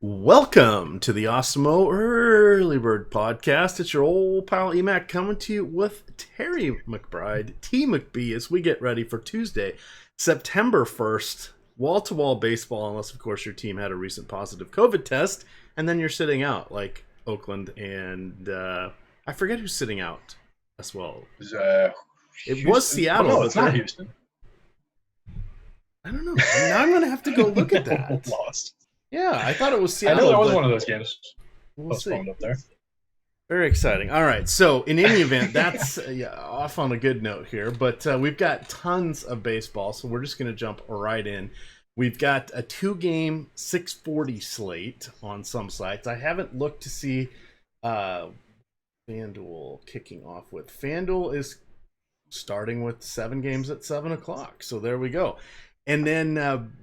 Welcome to the Awesemo Early Bird Podcast. It's your old pal EMac coming to you with Terry McBride, T McB, as we get ready for Tuesday, September 1st, wall-to-wall baseball, unless, of course, your team had a recent positive COVID test, and then you're sitting out, like Oakland, and I forget who's sitting out as well. It was Seattle. Oh, no, it's not Houston. I don't know. Now I'm going to have to go look at that. Lost. Yeah, I thought it was Seattle. I know that was one of those games. We'll see. Up there. Very exciting. All right, so in any event, that's off on a good note here, but we've got tons of baseball, so we're just going to jump right in. We've got a 2-game 640 slate on some sites. I haven't looked to see FanDuel kicking off with. FanDuel is starting with 7 games at 7 o'clock, so there we go. And then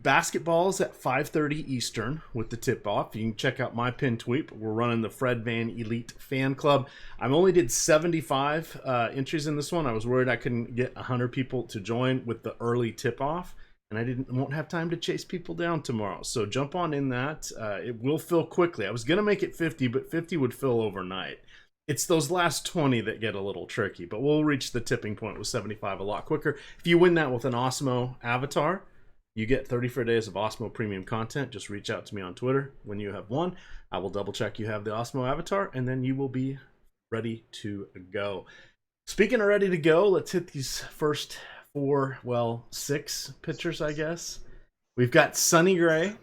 basketball is at 5:30 Eastern with the tip-off. You can check out my pinned tweet. We're running the Fred Van Elite Fan Club. I only did 75 entries in this one. I was worried I couldn't get 100 people to join with the early tip-off, and I won't have time to chase people down tomorrow. So jump on in that. It will fill quickly. I was going to make it 50, but 50 would fill overnight. It's those last 20 that get a little tricky, but we'll reach the tipping point with 75 a lot quicker. If you win that with an Awesemo avatar, you get 34 days of Awesemo premium content. Just reach out to me on Twitter when you have one. I will double check you have the Awesemo avatar, and then you will be ready to go. Speaking of ready to go, let's hit these first 6 pitchers, I guess. We've got Sonny Gray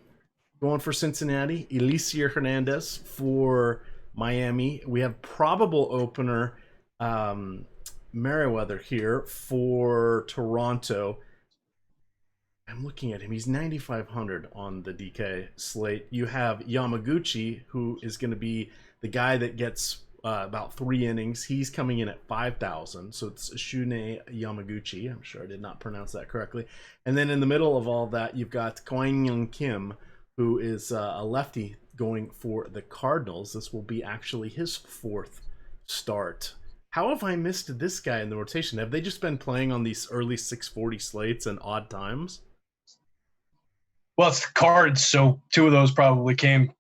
going for Cincinnati, Elieser Hernandez for Miami. We have probable opener Merriweather here for Toronto. I'm looking at him. He's 9,500 on the DK slate. You have Yamaguchi, who is going to be the guy that gets about 3 innings. He's coming in at 5,000. So it's Shunei Yamaguchi. I'm sure I did not pronounce that correctly. And then in the middle of all that, you've got Kwang Young Kim, who is a lefty going for the Cardinals. This will be actually his 4th start. How have I missed this guy in the rotation? Have they just been playing on these early 640 slates and odd times? Well, it's the Cards, so 2 of those probably came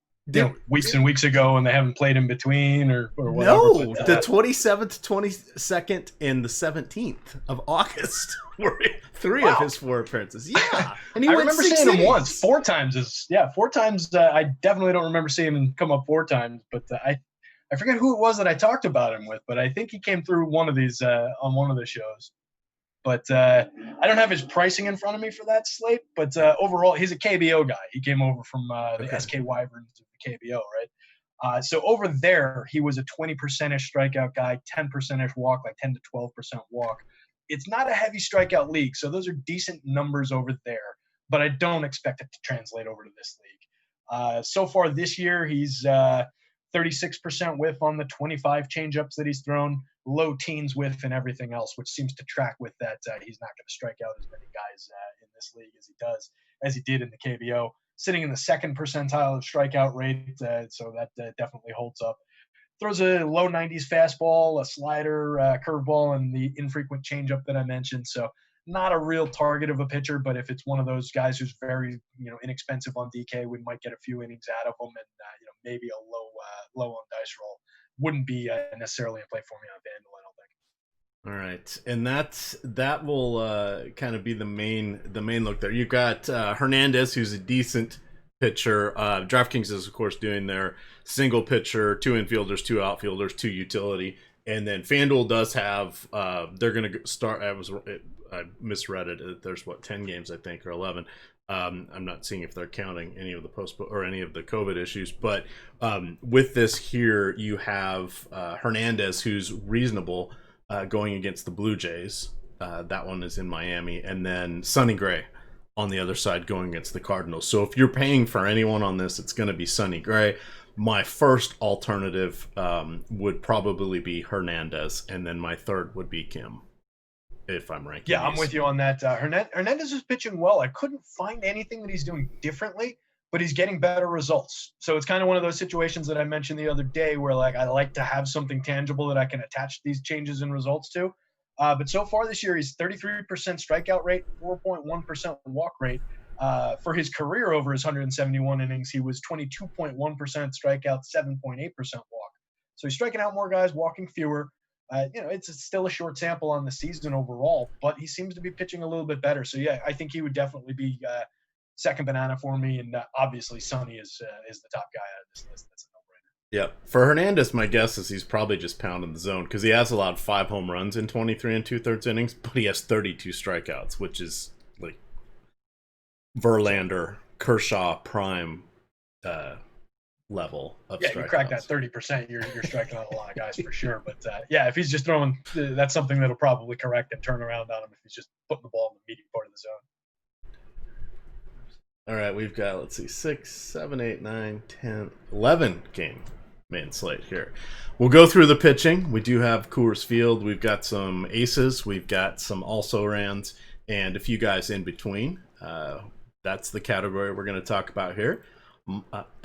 weeks and weeks ago, and they haven't played in between or whatever. No, the 27th, 22nd, and the 17th of August were 3 of his 4 appearances. Yeah, and I remember seeing him once. 4 times is 4 times. I definitely don't remember seeing him come up 4 times, but I forget who it was that I talked about him with, but I think he came through one of these on one of the shows. But I don't have his pricing in front of me for that slate. But overall, he's a KBO guy. He came over from the SK Wyverns to the KBO, right? So over there, he was a 20% strikeout guy, 10% walk, like 10 to 12% walk. It's not a heavy strikeout league, so those are decent numbers over there. But I don't expect it to translate over to this league. So far this year, he's 36% whiff on the 25 changeups that he's thrown, low teens whiff and everything else, which seems to track with that. He's not going to strike out as many guys in this league as he did in the KBO, sitting in the 2nd percentile of strikeout rate. So that definitely holds up. Throws a low 90s fastball, a slider, curveball, and the infrequent changeup that I mentioned. So not a real target of a pitcher, but if it's one of those guys who's very, inexpensive on DK, we might get a few innings out of him, and maybe a low on dice roll. Wouldn't be necessarily in play for me on FanDuel, I don't think. All right, and that will kind of be the main look there. You've got Hernandez, who's a decent pitcher. DraftKings is of course doing their single pitcher, 2 infielders, 2 outfielders, 2 utility, and then FanDuel does have they're going to start. I misread it. There's 10 games I think, or 11. I'm not seeing if they're counting any of the or any of the COVID issues, but with this here, you have Hernandez, who's reasonable, going against the Blue Jays. That one is in Miami, and then Sonny Gray on the other side going against the Cardinals. So if you're paying for anyone on this, it's going to be Sonny Gray. My first alternative would probably be Hernandez, and then my third would be Kim, if I'm ranking. Yeah, I'm with you on that. Hernandez is pitching well. I couldn't find anything that he's doing differently, but he's getting better results. So it's kind of one of those situations that I mentioned the other day where I like to have something tangible that I can attach these changes in results to. But so far this year, he's 33% strikeout rate, 4.1% walk rate, For his career over his 171 innings, he was 22.1% strikeout, 7.8% walk. So he's striking out more guys, walking fewer. It's still a short sample on the season overall, but he seems to be pitching a little bit better. So yeah, I think he would definitely be second banana for me, and obviously Sonny is the top guy out of this list. That's a no-brainer. Yep. For Hernandez, my guess is he's probably just pounding the zone because he has allowed 5 home runs in 23 and 2/3 innings, but he has 32 strikeouts, which is like Verlander, Kershaw prime level of strikeouts. You crack that 30%, you're striking out a lot of guys for sure. But if he's just throwing, that's something that'll probably correct and turn around on him if he's just putting the ball in the medium part of the zone. All right, we've got, let's see, 6, 7, 8, 9, 10, 11 game main slate here. We'll go through the pitching. We do have Coors Field. We've got some aces. We've got some also-rans and a few guys in between. That's the category we're going to talk about here.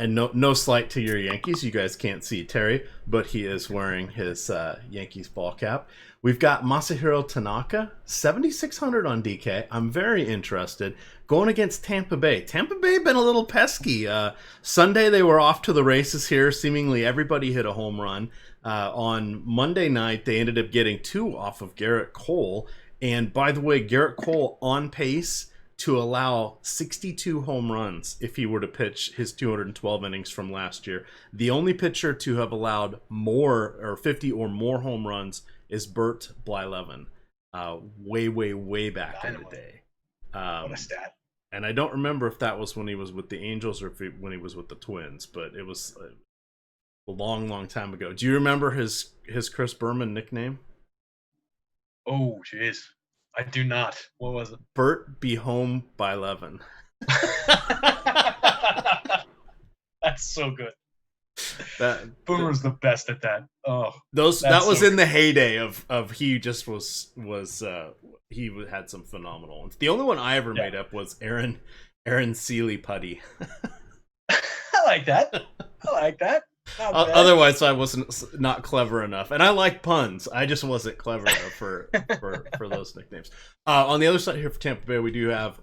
And no slight to your Yankees. You guys can't see Terry, but he is wearing his Yankees ball cap. We've got Masahiro Tanaka, 7,600 on DK. I'm very interested. Going against Tampa Bay. Tampa Bay been a little pesky. Sunday they were off to the races here. Seemingly everybody hit a home run. On Monday night they ended up getting 2 off of Garrett Cole. And by the way, Garrett Cole on pace to allow 62 home runs if he were to pitch his 212 innings from last year. The only pitcher to have allowed more or 50 or more home runs is Bert Blylevin, way back in the day. What a stat. And I don't remember if that was when he was with the Angels or when he was with the Twins, but it was a long time ago. Do you remember his Chris Berman nickname? Oh, jeez. I do not. What was it? Bert Be Home by Levin. That's so good. Boomer's the best at that. Oh, that was in the heyday of he just was he had some phenomenal ones. The only one I ever made up was Aaron Seeley Putty. I like that. Otherwise, I wasn't not clever enough, and I like puns. I just wasn't clever enough for those nicknames. On the other side here for Tampa Bay, we do have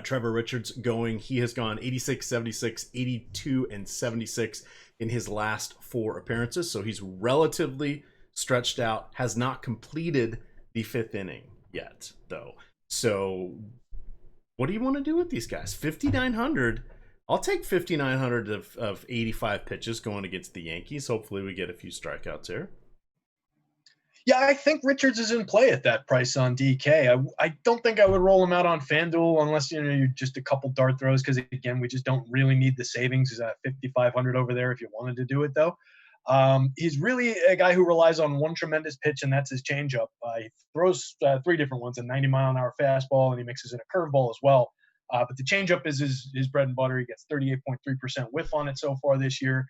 Trevor Richards going. He has gone 86, 76, 82, and 76 in his last 4 appearances, so he's relatively stretched out. Has not completed the 5th inning yet, though. So, what do you want to do with these guys? 5,900. I'll take 5,900 of 85 pitches going against the Yankees. Hopefully we get a few strikeouts here. Yeah, I think Richards is in play at that price on DK. I don't think I would roll him out on FanDuel unless you're just a couple dart throws because, again, we just don't really need the savings. He's at 5,500 over there if you wanted to do it, though. He's really a guy who relies on one tremendous pitch, and that's his changeup. He throws 3 different ones, a 90-mile-an-hour fastball, and he mixes in a curveball as well. But the changeup is his bread and butter. He gets 38.3% whiff on it so far this year.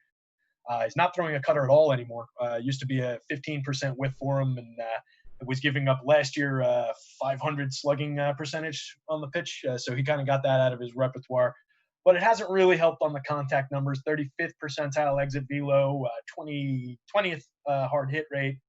He's not throwing a cutter at all anymore. Used to be a 15% whiff for him, and was giving up last year 500 slugging percentage on the pitch. So he kind of got that out of his repertoire. But it hasn't really helped on the contact numbers. 35th percentile exit velo, 20th hard hit rate.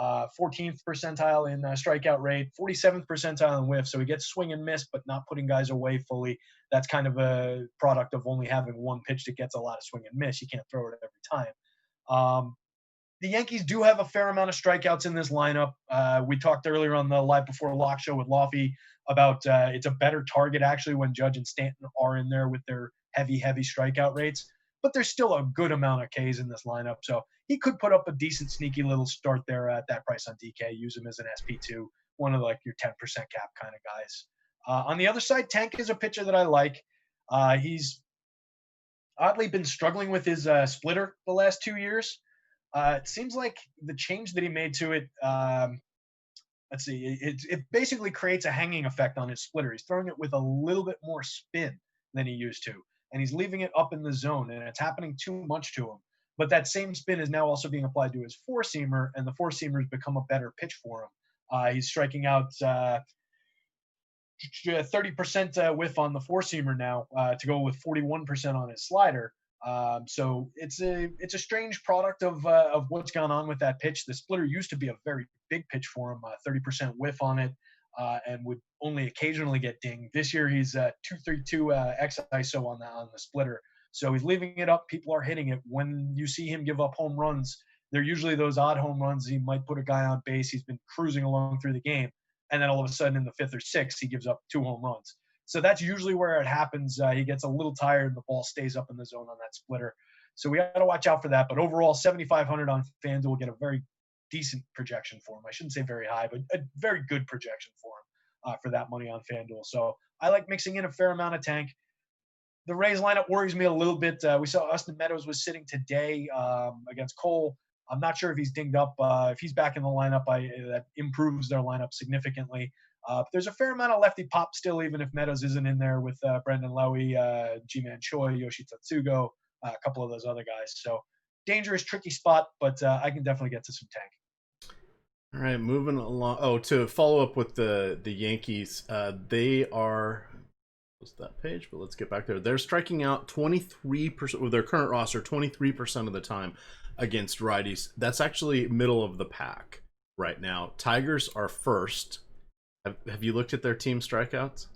14th percentile in strikeout rate, 47th percentile in whiff. So he gets swing and miss, but not putting guys away fully. That's kind of a product of only having one pitch that gets a lot of swing and miss. You can't throw it every time. The Yankees do have a fair amount of strikeouts in this lineup. We talked earlier on the Live Before Lock show with Laffy about it's a better target actually when Judge and Stanton are in there with their heavy strikeout rates. But there's still a good amount of Ks in this lineup. So he could put up a decent, sneaky little start there at that price on DK. Use him as an SP2, one of like your 10% cap kind of guys. On the other side, Tank is a pitcher that I like. He's oddly been struggling with his splitter the last 2 years. It seems like the change that he made to it, it basically creates a hanging effect on his splitter. He's throwing it with a little bit more spin than he used to. And he's leaving it up in the zone, and it's happening too much to him. But that same spin is now also being applied to his four-seamer, and the four-seamer's become a better pitch for him. He's striking out 30% whiff on the four-seamer now to go with 41% on his slider. So it's a strange product of what's gone on with that pitch. The splitter used to be a very big pitch for him, 30% whiff on it. and would only occasionally get dinged. This year he's 232 X ISO on the splitter. So he's leaving it up. People are hitting it. When you see him give up home runs, they're usually those odd home runs. He might put a guy on base. He's been cruising along through the game. And then all of a sudden in the 5th or 6th, he gives up 2 home runs. So that's usually where it happens. He gets a little tired and the ball stays up in the zone on that splitter. So we got to watch out for that. But overall, 7,500 on FanDuel will get a very decent projection for him. I shouldn't say very high, but a very good projection for him for that money on FanDuel. So I like mixing in a fair amount of tank. The Rays lineup worries me a little bit. We saw Austin Meadows was sitting today against Cole. I'm not sure if he's dinged up. If he's back in the lineup, that improves their lineup significantly. There's a fair amount of lefty pop still, even if Meadows isn't in there with Brendan Lowy, Ji-Man Choi, Yoshi Tatsugo, a couple of those other guys. So dangerous, tricky spot, but I can definitely get to some tank. All right, moving along. Oh, to follow up with the Yankees, they are that page, but let's get back there. They're striking out 23% with their current roster, 23% of the time against righties. That's actually middle of the pack right now. Tigers are first. Have you looked at their team strikeouts?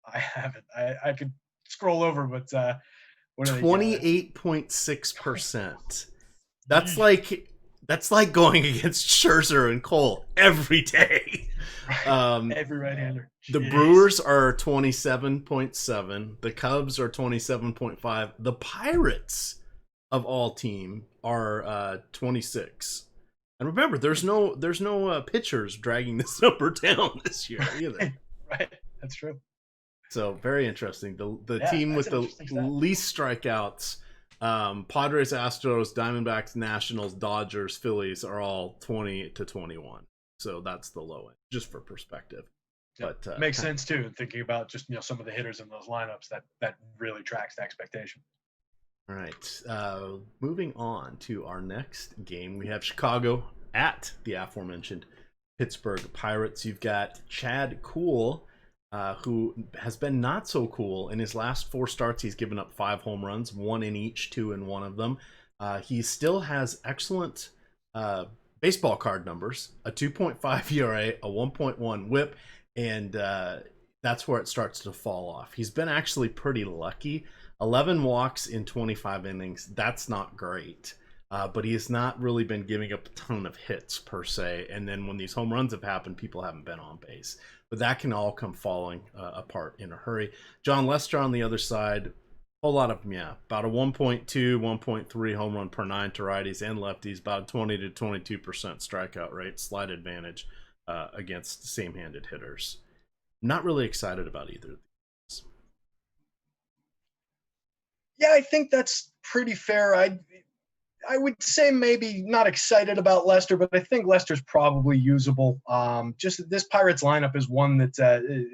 I haven't. I could scroll over, but 28.6%. That's like going against Scherzer and Cole every day. Every right-hander. The Brewers are 27.7. The Cubs are 27.5. The Pirates of all team are 26. And remember, there's no pitchers dragging this number down this year either. Right, that's true. So very interesting. The team with the least strikeouts, Padres, Astros, Diamondbacks, Nationals, Dodgers, Phillies are all 20 to 21. So that's the low end, just for perspective. Yeah, but makes sense too. Thinking about just some of the hitters in those lineups, that really tracks the expectation. All right, moving on to our next game, we have Chicago at the aforementioned Pittsburgh Pirates. You've got Chad Kuhl, who has been not so cool. In his last 4 starts, he's given up 5 home runs, 1 in each, 2 in one of them. He still has excellent baseball card numbers, a 2.5 ERA, a 1.1 WHIP, and that's where it starts to fall off. He's been actually pretty lucky. 11 walks in 25 innings. That's not great. But he has not really been giving up a ton of hits per se. And then when these home runs have happened, people haven't been on base. But that can all come falling apart in a hurry. John Lester on the other side, a whole lot of them, about a 1.2, 1.3 home run per 9 to righties and lefties, about a 20 to 22% strikeout rate, slight advantage against same-handed hitters. Not really excited about either of these. Yeah, I think that's pretty fair. I would say maybe not excited about Lester, but I think Lester's probably usable. Just this Pirates lineup is one that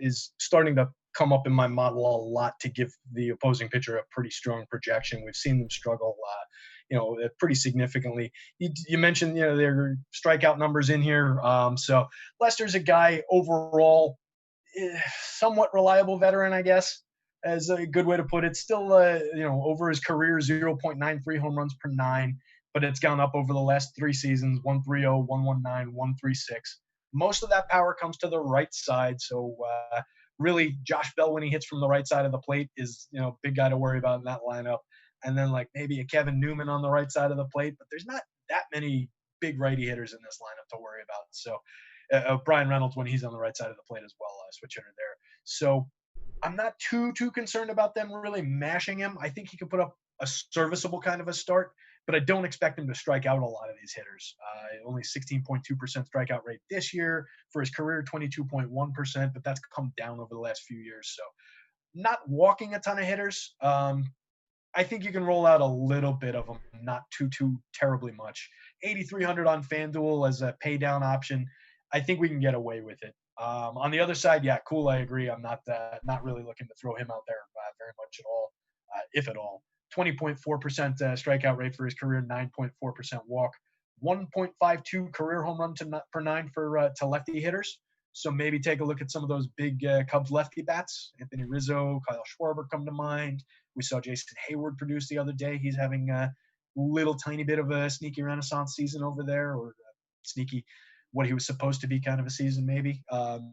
is starting to come up in my model a lot to give the opposing pitcher a pretty strong projection. We've seen them struggle, pretty significantly. You mentioned, their strikeout numbers in here. So Lester's a guy overall, somewhat reliable veteran, I guess, as a good way to put it. Still, over his career, 0.93 home runs per 9, but it's gone up over the last 3 seasons, 130, 119, 136. Most of that power comes to the right side. So really, Josh Bell, when he hits from the right side of the plate, is, big guy to worry about in that lineup. And then maybe a Kevin Newman on the right side of the plate, but there's not that many big righty hitters in this lineup to worry about. So Brian Reynolds, when he's on the right side of the plate as well, switch hitter there. So I'm not too concerned about them really mashing him. I think he could put up a serviceable kind of a start, but I don't expect him to strike out a lot of these hitters. Only 16.2% strikeout rate this year. For his career, 22.1%, but that's come down over the last few years. So not walking a ton of hitters. I think you can roll out a little bit of them, not too terribly much. 8,300 on FanDuel as a pay down option. I think we can get away with it. On the other side, Kuhl, I agree. I'm not really looking to throw him out there very much at all, if at all. 20.4% strikeout rate for his career, 9.4% walk, 1.52 career home run per 9 to lefty hitters. So maybe take a look at some of those big Cubs lefty bats. Anthony Rizzo, Kyle Schwarber come to mind. We saw Jason Hayward produce the other day. He's having a little tiny bit of a sneaky renaissance season over there, or sneaky what he was supposed to be kind of a season maybe.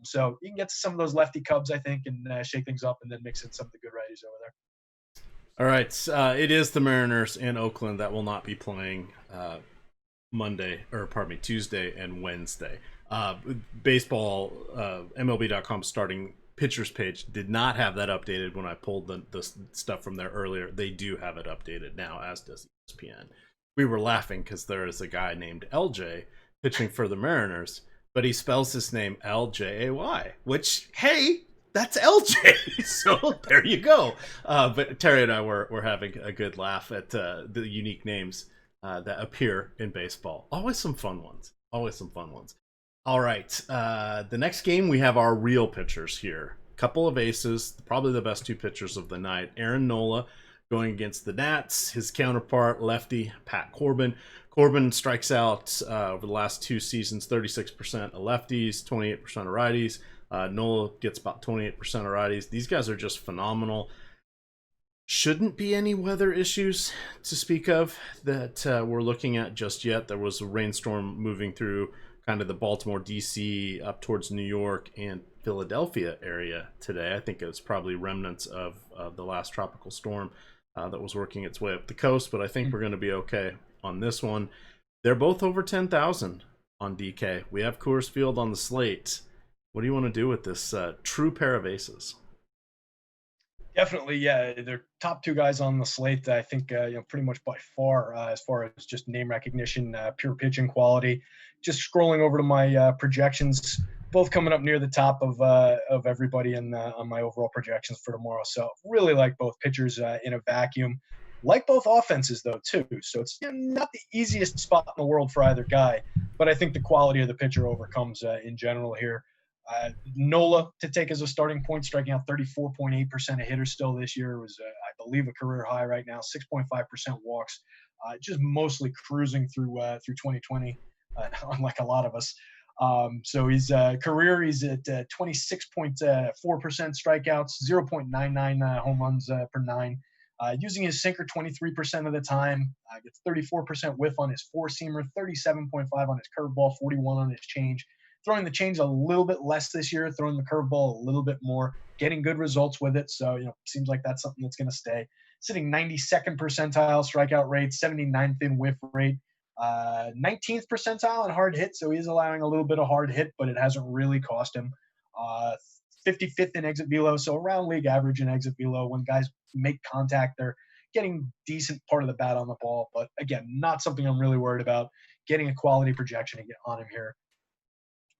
So you can get to some of those lefty Cubs, I think, and shake things up and then mix in some of the good righties over there. All right, it is the Mariners in Oakland that will not be playing Tuesday and Wednesday. Baseball, MLB.com starting pitchers page did not have that updated when I pulled the stuff from there earlier. They do have it updated now, as does ESPN. We were laughing because there is a guy named LJ pitching for the Mariners, but he spells his name LJAY, which, hey, that's LJ. So there you go. But Terry and I were having a good laugh at the unique names that appear in baseball. Always some fun ones. All right. The next game, we have our real pitchers here. Couple of aces, probably the best two pitchers of the night. Aaron Nola going against the Nats. His counterpart, lefty Pat Corbin. Corbin strikes out over the last two seasons, 36% of lefties, 28% of righties. Nola gets about 28% of righties. These guys are just phenomenal. Shouldn't be any weather issues to speak of that we're looking at just yet. There was a rainstorm moving through kind of the Baltimore, D.C., up towards New York and Philadelphia area today. I think it was probably remnants of the last tropical storm that was working its way up the coast, but I think we're going to be okay on this one. They're both over 10,000 on DK. We have Coors Field on the slate. What do you want to do with this true pair of aces? Definitely, yeah. They're top two guys on the slate. I think pretty much by far, as far as just name recognition, pure pitching quality. Just scrolling over to my projections, both coming up near the top of everybody on my overall projections for tomorrow. So really like both pitchers in a vacuum. Like both offenses though too. So it's not the easiest spot in the world for either guy, but I think the quality of the pitcher overcomes in general here. Nola to take as a starting point, striking out 34.8% of hitters still this year was, I believe, a career high right now. 6.5% walks, just mostly cruising through 2020, unlike a lot of us. So his career, he's at 26.4% strikeouts, 0.99 home runs per nine. Using his sinker 23% of the time, gets 34% whiff on his four-seamer, 37.5 on his curveball, 41 on his change. Throwing the change a little bit less this year, throwing the curveball a little bit more, getting good results with it. So, seems like that's something that's going to stay. Sitting 92nd percentile strikeout rate, 79th in whiff rate, 19th percentile in hard hit. So he's allowing a little bit of hard hit, but it hasn't really cost him. 55th in exit velo, so around league average in exit velo. When guys make contact, they're getting decent part of the bat on the ball. But again, not something I'm really worried about. Getting a quality projection to get on him here.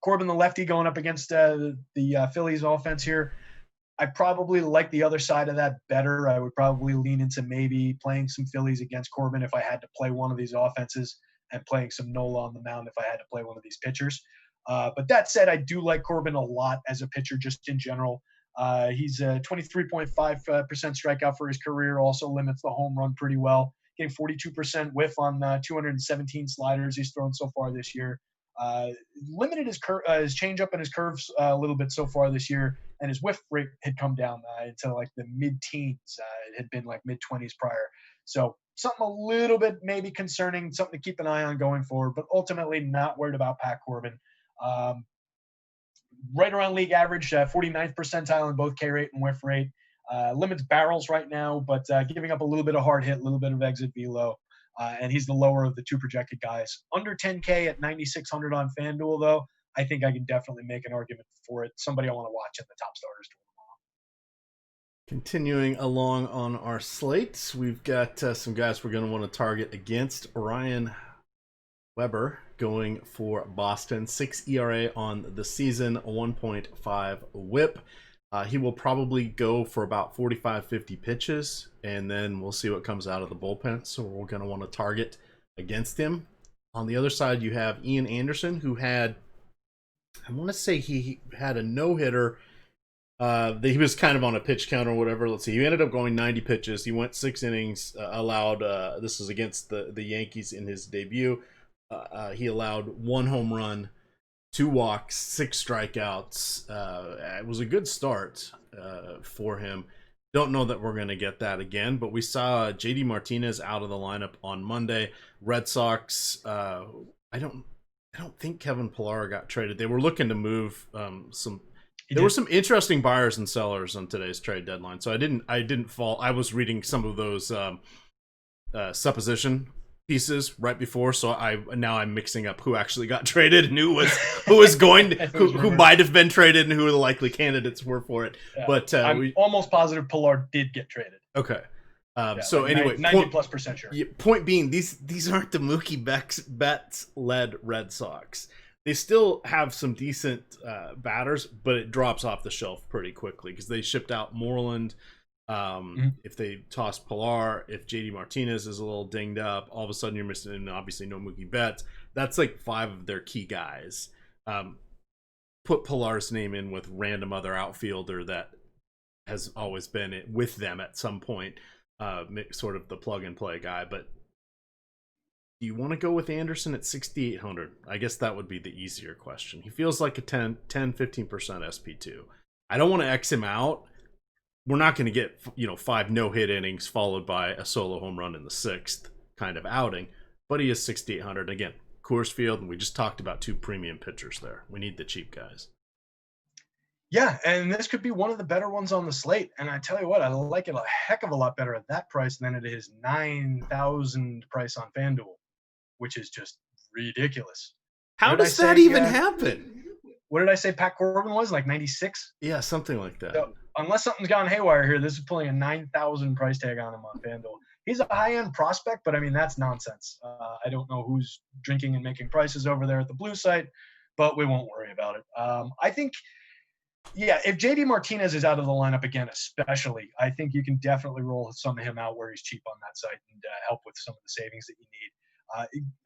Corbin, the lefty, going up against the Phillies offense here. I probably like the other side of that better. I would probably lean into maybe playing some Phillies against Corbin if I had to play one of these offenses, and playing some Nola on the mound if I had to play one of these pitchers. But that said, I do like Corbin a lot as a pitcher just in general. He's 23.5% strikeout for his career, also limits the home run pretty well. Getting 42% whiff on 217 sliders he's thrown so far this year. Limited his changeup and his curves a little bit so far this year, and his whiff rate had come down into like the mid-teens. It had been like mid-20s prior. So something a little bit maybe concerning, something to keep an eye on going forward, but ultimately not worried about Pat Corbin. Right around league average, 49th percentile in both K rate and whiff rate. Limits barrels right now, but giving up a little bit of hard hit, a little bit of exit velo. And he's the lower of the two projected guys. Under 10K at 9,600 on FanDuel, though, I think I can definitely make an argument for it. Somebody I want to watch in the top starters tomorrow. Continuing along on our slates, we've got some guys we're going to want to target against. Ryan Weber going for Boston. 6 ERA on the season, 1.5 whip. He will probably go for about 45, 50 pitches, and then we'll see what comes out of the bullpen. So we're going to want to target against him. On the other side, you have Ian Anderson, who had, I want to say he had a no-hitter. He was kind of on a pitch count or whatever. Let's see. He ended up going 90 pitches. He went 6 innings, allowed, this was against the Yankees in his debut. He allowed 1 home run, 2 walks, 6 strikeouts. It was a good start for him. Don't know that we're going to get that again, but we saw JD Martinez out of the lineup on Monday. Red Sox, I don't I don't think Kevin Pillar got traded. They were looking to move some. He There did. were some interesting buyers and sellers on today's trade deadline, so I didn't fall. I was reading some of those supposition pieces right before, so I'm mixing up who actually got traded and who was going to, who might have been traded and who the likely candidates were for it. Yeah. But I'm almost positive Pillar did get traded. Okay. So like anyway, 90+% sure. Point being, these aren't the Mookie Betts led Red Sox. They still have some decent batters, but it drops off the shelf pretty quickly because they shipped out Moreland. If they toss Pillar, if JD Martinez is a little dinged up, all of a sudden you're missing, and obviously no Mookie Betts. That's like 5 of their key guys. Put Pillar's name in with random other outfielder that has always been with them at some point, sort of the plug and play guy. But do you want to go with Anderson at 6,800? I guess that would be the easier question. He feels like a 10-15% SP2. I don't want to X him out. We're not going to get 5 no-hit innings followed by a solo home run in the 6th kind of outing, but he is 6,800. Again, Coors Field, and we just talked about 2 premium pitchers there. We need the cheap guys. Yeah, and this could be one of the better ones on the slate. And I tell you what, I like it a heck of a lot better at that price than it is $9,000 price on FanDuel, which is just ridiculous. How does that even happen? What did I say Pat Corbin was? Like 96? Yeah, something like that. So, unless something's gone haywire here, this is pulling a $9,000 price tag on him on FanDuel. He's a high-end prospect, but I mean, that's nonsense. I don't know who's drinking and making prices over there at the blue site, but we won't worry about it. I think, yeah, if JD Martinez is out of the lineup again, especially, I think you can definitely roll some of him out where he's cheap on that site and help with some of the savings that you need.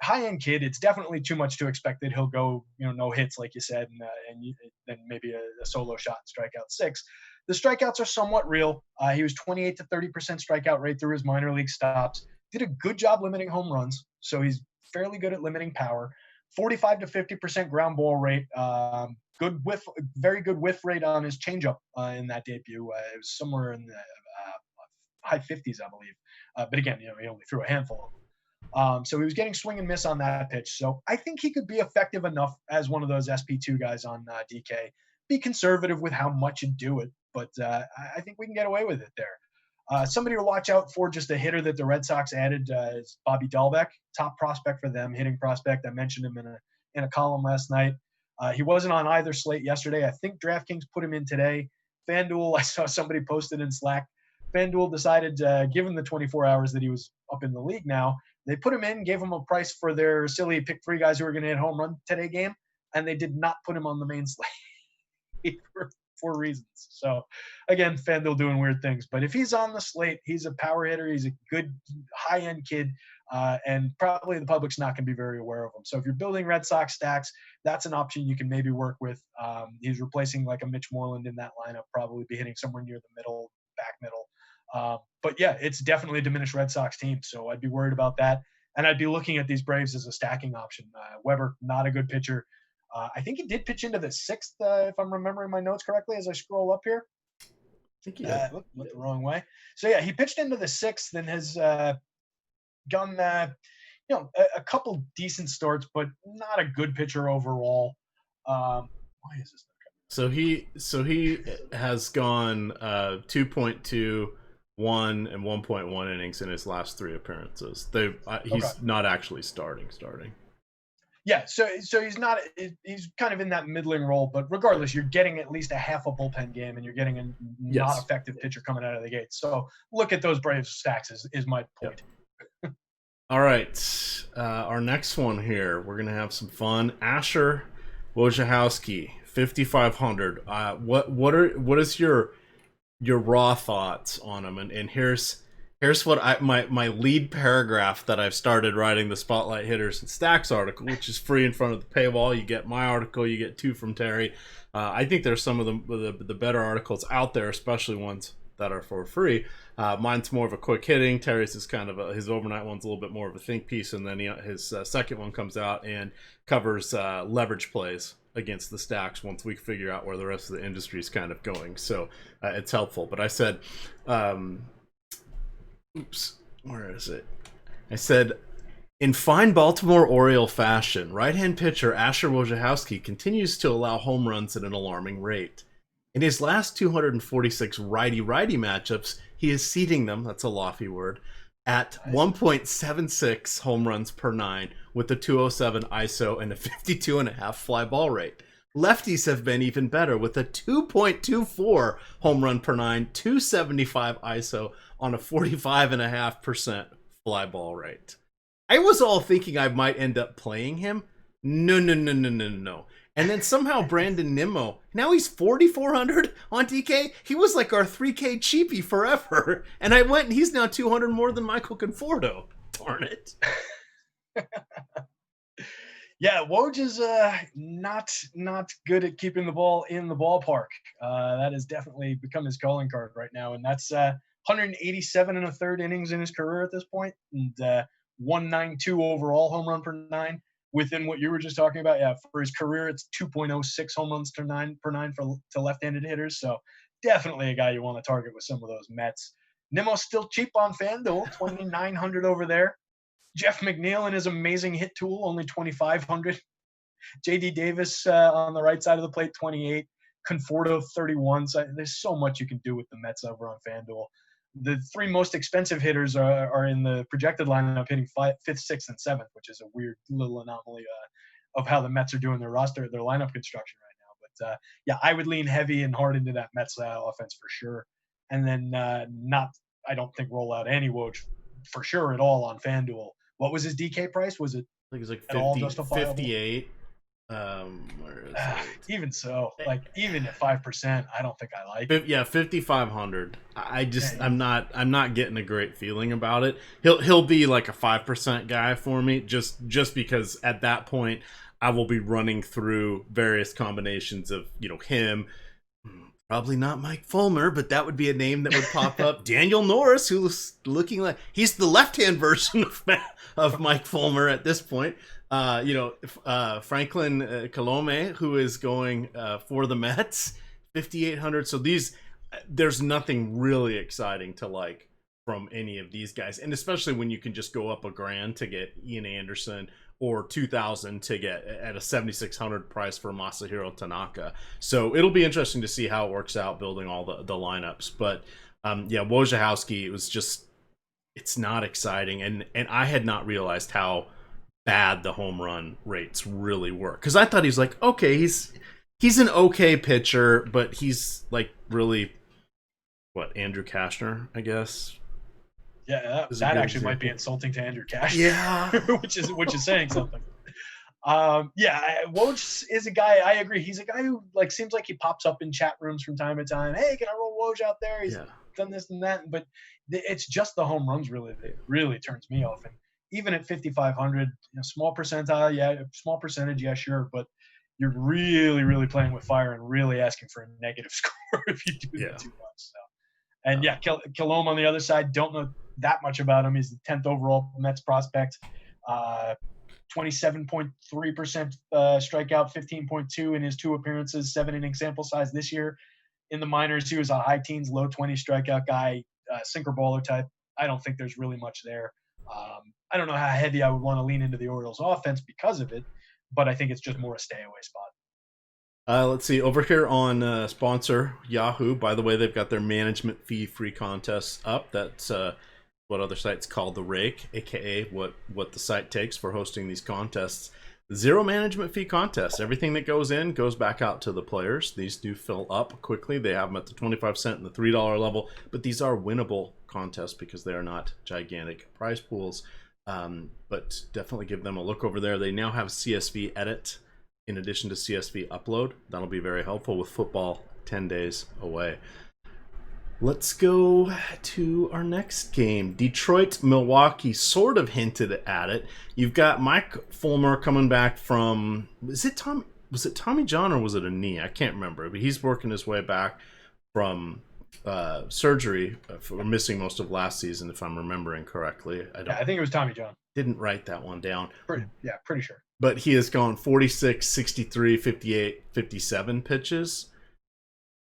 High-end kid, it's definitely too much to expect that he'll go, no hits, like you said, and then maybe a solo shot and strike out 6. The strikeouts are somewhat real. He was 28 to 30% strikeout rate through his minor league stops. Did a good job limiting home runs, so he's fairly good at limiting power. 45 to 50% ground ball rate. Good whiff, very good whiff rate on his changeup in that debut. It was somewhere in the high 50s, I believe. But again, he only threw a handful of them. So he was getting swing and miss on that pitch. So I think he could be effective enough as one of those SP2 guys on DK. Be conservative with how much you do it, but I think we can get away with it there. Somebody to watch out for, just a hitter that the Red Sox added, is Bobby Dalbeck, top prospect for them, hitting prospect. I mentioned him in a column last night. He wasn't on either slate yesterday. I think DraftKings put him in today. FanDuel, I saw somebody posted in Slack. FanDuel decided, given the 24 hours that he was up in the league now, they put him in, gave him a price for their silly pick 3 guys who were going to hit home run today game, and they did not put him on the main slate for reasons. So, again, FanDuel doing weird things. But if he's on the slate, he's a power hitter. He's a good high-end kid, and probably the public's not going to be very aware of him. So if you're building Red Sox stacks, that's an option you can maybe work with. He's replacing like a Mitch Moreland in that lineup, probably be hitting somewhere near the middle, back middle. But yeah, it's definitely a diminished Red Sox team, so I'd be worried about that. And I'd be looking at these Braves as a stacking option. Weber, not a good pitcher. I think he did pitch into the 6th, if I'm remembering my notes correctly as I scroll up here. I think he did. Looked the wrong way. So yeah, he pitched into the 6th and has gone, a couple decent starts, but not a good pitcher overall. Why is this not coming? So he has gone 2.2, 1 and 1.1 innings in his last 3 appearances. He's not actually starting. Yeah, so he's kind of in that middling role, but regardless, you're getting at least a half a bullpen game, and you're getting a not effective pitcher coming out of the gate. So look at those Braves stacks is my point. Yep. All right, our next one here, we're gonna have some fun. Asher Wojciechowski, 5,500. What is your raw thoughts on him? And here's what my lead paragraph that I've started writing the Spotlight Hitters and Stacks article, which is free in front of the paywall. You get my article, you get 2 from Terry. I think there's some of the better articles out there, especially ones that are for free. Mine's more of a quick hitting. Terry's is kind of his overnight one's a little bit more of a think piece, and then his second one comes out and covers leverage plays against the stacks once we figure out where the rest of the industry is kind of going. So it's helpful. But I said, where is it? I said, In fine Baltimore Oriole fashion, right-hand pitcher Asher Wojciechowski continues to allow home runs at an alarming rate. In his last 246 righty-righty matchups, he is seeding them, that's a lofty word, at 1.76 home runs per nine with a 207 ISO and a 52.5 fly ball rate. Lefties have been even better with a 2.24 home run per nine, 275 ISO on a 45.5% fly ball rate. I was all thinking I might end up playing him. No. And then somehow Brandon Nimmo, now he's 4,400 on DK. He was like our 3K cheapie forever. And I went and he's now 200 more than Michael Conforto. Darn it. Yeah, Woj is not good at keeping the ball in the ballpark. That has definitely become his calling card right now. And that's 187 and a third innings in his career at this point. And 192 overall home run per nine. Within what you were just talking about, yeah, for his career, it's 2.06 home runs per nine to left-handed hitters. So definitely a guy you want to target with some of those Mets. Nimmo's still cheap on FanDuel, 2,900 over there. Jeff McNeil and his amazing hit tool, only 2,500. J.D. Davis on the right side of the plate, 28. Conforto, 31. So there's so much you can do with the Mets over on FanDuel. The three most expensive hitters are in the projected lineup hitting fifth, sixth, and seventh, which is a weird little anomaly of how the Mets are doing their lineup construction right now. But yeah, I would lean heavy and hard into that Mets offense for sure. And then I don't think roll out any Woj for sure at all on FanDuel. What was his DK price? Was it? I think it was like 58. Where is it? Even so, like even at 5%, I don't think I like it. Yeah, 5,500. I'm not getting a great feeling about it. He'll be like a 5% guy for me, just because at that point I will be running through various combinations of him. Probably not Mike Fulmer, but that would be a name that would pop up. Daniel Norris, who's looking like he's the left-hand version of Mike Fulmer at this point. Franklin Colome, who is going for the Mets, 5,800. So there's nothing really exciting to like from any of these guys, and especially when you can just go up $1,000 to get Ian Anderson, or 2,000 to get at a 7,600 price for Masahiro Tanaka. So it'll be interesting to see how it works out building all the lineups. But yeah, Wojciechowski, it's not exciting, and I had not realized how bad the home run rates really were, because I thought he's like, okay, he's an okay pitcher, but he's like really Andrew Kashner, I guess. Yeah, that actually might be insulting to Andrew Kashner. Yeah, which is saying something. Yeah, Woj is a guy. I agree. He's a guy who seems like he pops up in chat rooms from time to time. Hey, can I roll Woj out there? He's done this and that, but it's just the home runs that really turns me off. And even at 5,500, small percentile, small percentage, sure, but you're really, really playing with fire and really asking for a negative score if you do that too much. So. And Kilome on the other side, don't know that much about him. He's the 10th overall Mets prospect. 27.3% strikeout, 15.2 in his 2 appearances, 7-inning sample size this year. In the minors, he was a high teens, low 20 strikeout guy, sinker baller type. I don't think there's really much there. I don't know how heavy I would want to lean into the Orioles offense because of it, but I think it's just more a stay away spot. Let's see, over here on sponsor Yahoo, by the way, they've got their management fee free contests up. That's what other sites call the rake, aka what the site takes for hosting these contests. 0 management fee contests. Everything that goes in goes back out to the players. These do fill up quickly. They have them at the 25-cent and the $3 level, but these are winnable contests because they are not gigantic prize pools. But definitely give them a look over there. They now have CSV edit in addition to CSV upload. That'll be very helpful with football 10 days away. Let's go to our next game. Detroit, Milwaukee sort of hinted at it. You've got Mike Fulmer coming back from, was it Tommy John or was it a knee? I can't remember, but he's working his way back from surgery for missing most of last season, if I'm remembering correctly. I think it was Tommy John. Didn't write that one down. Pretty sure. But he has gone 46, 63, 58, 57 pitches.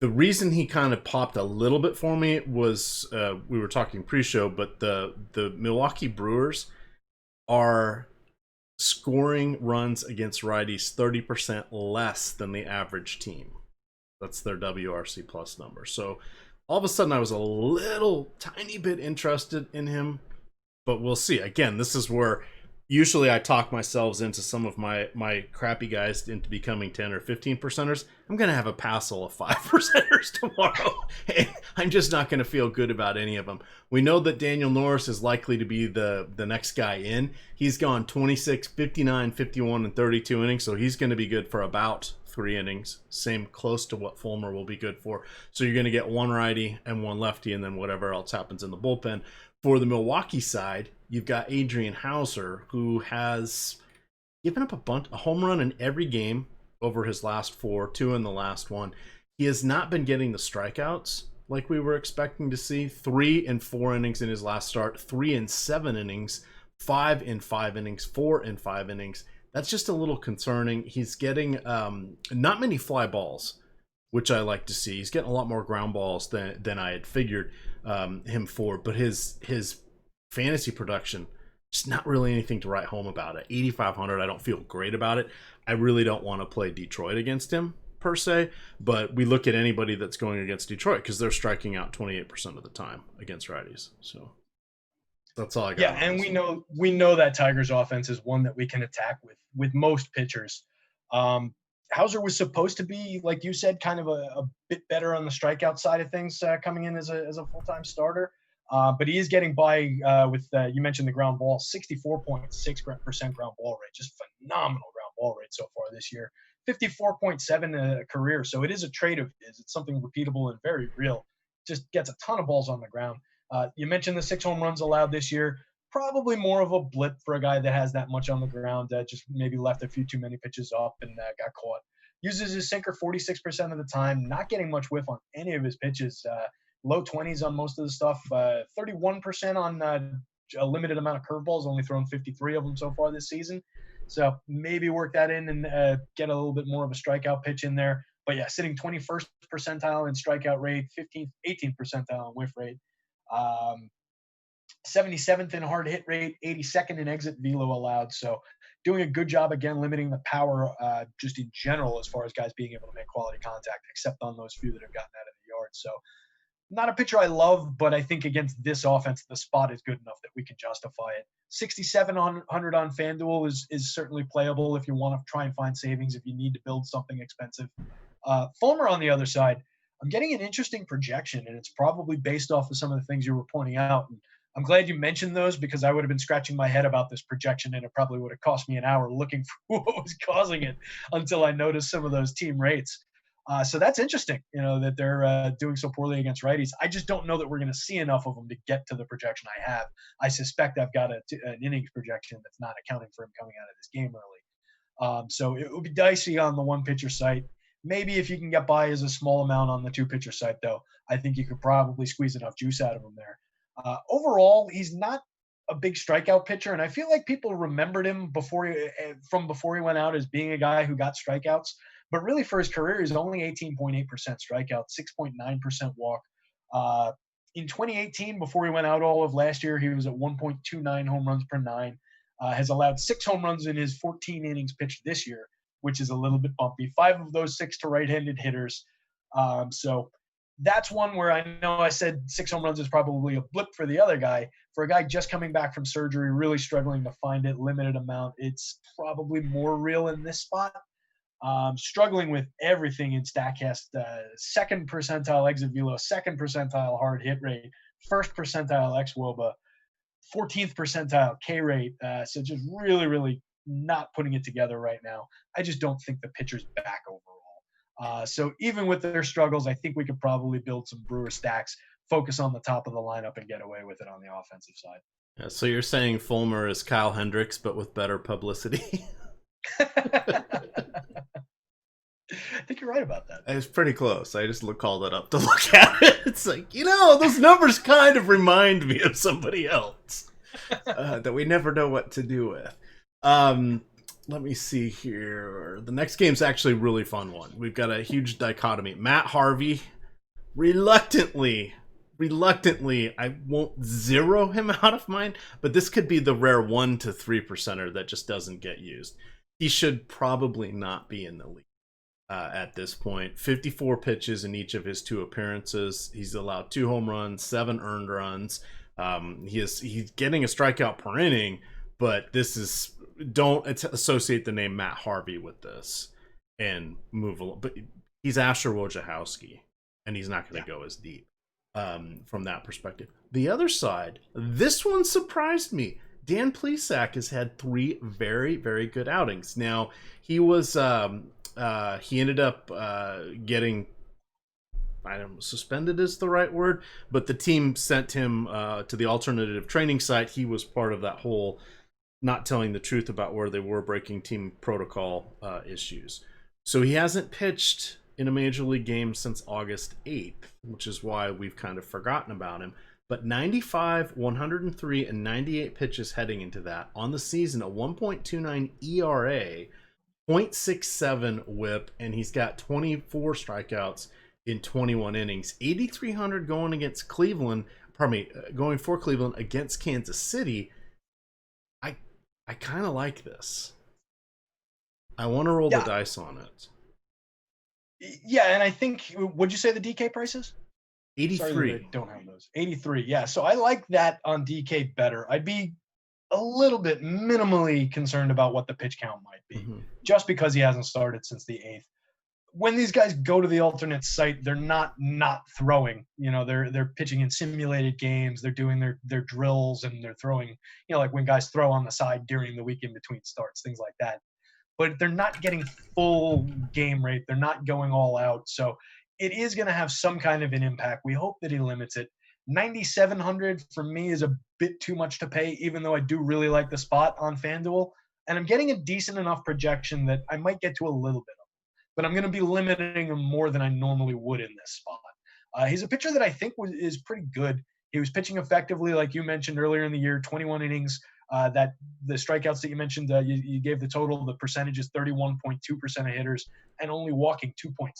The reason he kind of popped a little bit for me was we were talking pre-show, but the Milwaukee Brewers are scoring runs against righties 30% less than the average team. That's their WRC plus number. So all of a sudden I was a little tiny bit interested in him, but we'll see. Again, this is where usually I talk myself into some of my crappy guys into becoming 10 or 15 percenters. I'm going to have a passel of 5 percenters tomorrow. And I'm just not going to feel good about any of them. We know that Daniel Norris is likely to be the next guy in. He's gone 26, 59, 51, and 32 innings, so he's going to be good for about 3 innings. Same close to what Fulmer will be good for. So you're going to get one righty and one lefty, and then whatever else happens in the bullpen. For the Milwaukee side, you've got Adrian Hauser, who has given up a home run in every game over his last 4, 2 in the last one. He has not been getting the strikeouts like we were expecting to see. 3 in 4 innings in his last start, 3 in 7 innings, 5 in 5 innings, 4 in 5 innings. That's just a little concerning. He's getting not many fly balls, which I like to see. He's getting a lot more ground balls than I had figured him for, but his fantasy production, just not really anything to write home about it. 8,500, I don't feel great about it. I really don't want to play Detroit against him per se, but we look at anybody that's going against Detroit because they're striking out 28% of the time against righties. So that's all I got. Yeah, and we know that Tigers offense is one that we can attack with most pitchers. Hauser was supposed to be, like you said, kind of a bit better on the strikeout side of things coming in as a full-time starter. But he is getting by with, you mentioned the ground ball, 64.6% ground ball rate, just phenomenal ground ball rate so far this year. 54.7 career. So it is a trait of his. It's something repeatable and very real. Just gets a ton of balls on the ground. You mentioned the 6 home runs allowed this year. Probably more of a blip for a guy that has that much on the ground. Just maybe left a few too many pitches up and got caught. Uses his sinker 46% of the time, not getting much whiff on any of his pitches. Low 20s on most of the stuff. 31% on a limited amount of curveballs, only thrown 53 of them so far this season. So maybe work that in and get a little bit more of a strikeout pitch in there. But yeah, sitting 21st percentile in strikeout rate, 18th percentile in whiff rate. 77th in hard hit rate, 82nd in exit velo allowed. So doing a good job, again, limiting the power just in general as far as guys being able to make quality contact, except on those few that have gotten out of the yard. So not a pitcher I love, but I think against this offense, the spot is good enough that we can justify it. 6,700 on FanDuel is certainly playable if you want to try and find savings, if you need to build something expensive. Fulmer on the other side, I'm getting an interesting projection, and it's probably based off of some of the things you were pointing out. And I'm glad you mentioned those because I would have been scratching my head about this projection, and it probably would have cost me an hour looking for what was causing it until I noticed some of those team rates. So that's interesting, that they're doing so poorly against righties. I just don't know that we're going to see enough of them to get to the projection I have. I suspect I've got an innings projection that's not accounting for him coming out of this game early. So it would be dicey on the one pitcher site. Maybe if you can get by as a small amount on the 2 pitcher site, though, I think you could probably squeeze enough juice out of him there. Overall, he's not a big strikeout pitcher, and I feel like people remembered him before he went out as being a guy who got strikeouts. But really, for his career, he's only 18.8% strikeout, 6.9% walk. In 2018, before he went out all of last year, he was at 1.29 home runs per 9. Has allowed 6 home runs in his 14 innings pitched this year, which is a little bit bumpy. 5 of those 6 to right-handed hitters. So that's one where I know I said 6 home runs is probably a blip for the other guy. For a guy just coming back from surgery, really struggling to find it, limited amount, it's probably more real in this spot. Struggling with everything in StatCast. 2nd percentile exit velo, 2nd percentile hard hit rate, 1st percentile xwOBA, 14th percentile K rate. So just really, really not putting it together right now. I just don't think the pitcher's back overall. So even with their struggles, I think we could probably build some Brewer stacks, focus on the top of the lineup, and get away with it on the offensive side. Yeah, so you're saying Fulmer is Kyle Hendricks, but with better publicity? I think you're right about that. It's pretty close. I just called it up to look at it. It's like, those numbers kind of remind me of somebody else that we never know what to do with. Let me see here. The next game's actually a really fun one. We've got a huge dichotomy. Matt Harvey reluctantly reluctantly, I won't zero him out of mine, but this could be the rare 1 to 3%er that just doesn't get used. He should probably not be in the league at this point. 54 pitches in each of his 2 appearances. He's allowed 2 home runs, 7 earned runs. He's getting a strikeout per inning, but don't associate the name Matt Harvey with this and move along. But he's Asher Wojciechowski, and he's not going to go as deep from that perspective. The other side, this one surprised me. Dan Pliesack has had 3 very, very good outings. Now, he was he ended up getting, I don't know, suspended is the right word, but the team sent him to the alternative training site. He was part of that whole not telling the truth about where they were, breaking team protocol issues. So he hasn't pitched in a major league game since August 8th, which is why we've kind of forgotten about him. But 95, 103, and 98 pitches heading into that. On the season, a 1.29 ERA, 0.67 whip, and he's got 24 strikeouts in 21 innings. 8,300 going against Cleveland, going for Cleveland against Kansas City. I kind of like this. I want to roll the dice on it. Yeah, and I think, would you say the DK prices? 83. Sorry, I don't have those. 83, yeah. So I like that on DK better. I'd be a little bit minimally concerned about what the pitch count might be, just because he hasn't started since the 8th. When these guys go to the alternate site, they're not throwing. You know, they're pitching in simulated games. They're doing their drills, and they're throwing, you know, like when guys throw on the side during the week in between starts, things like that. But they're not getting full game rate. They're not going all out. So it is going to have some kind of an impact. We hope that he limits it. 9,700 for me is a bit too much to pay, even though I do really like the spot on FanDuel. And I'm getting a decent enough projection that I might get to a little bit of it. But I'm going to be limiting him more than I normally would in this spot. He's a pitcher that I think is pretty good. He was pitching effectively, like you mentioned earlier in the year, 21 innings. That the strikeouts that you mentioned, you gave the total, the percentage is 31.2% of hitters and only walking 2.6%.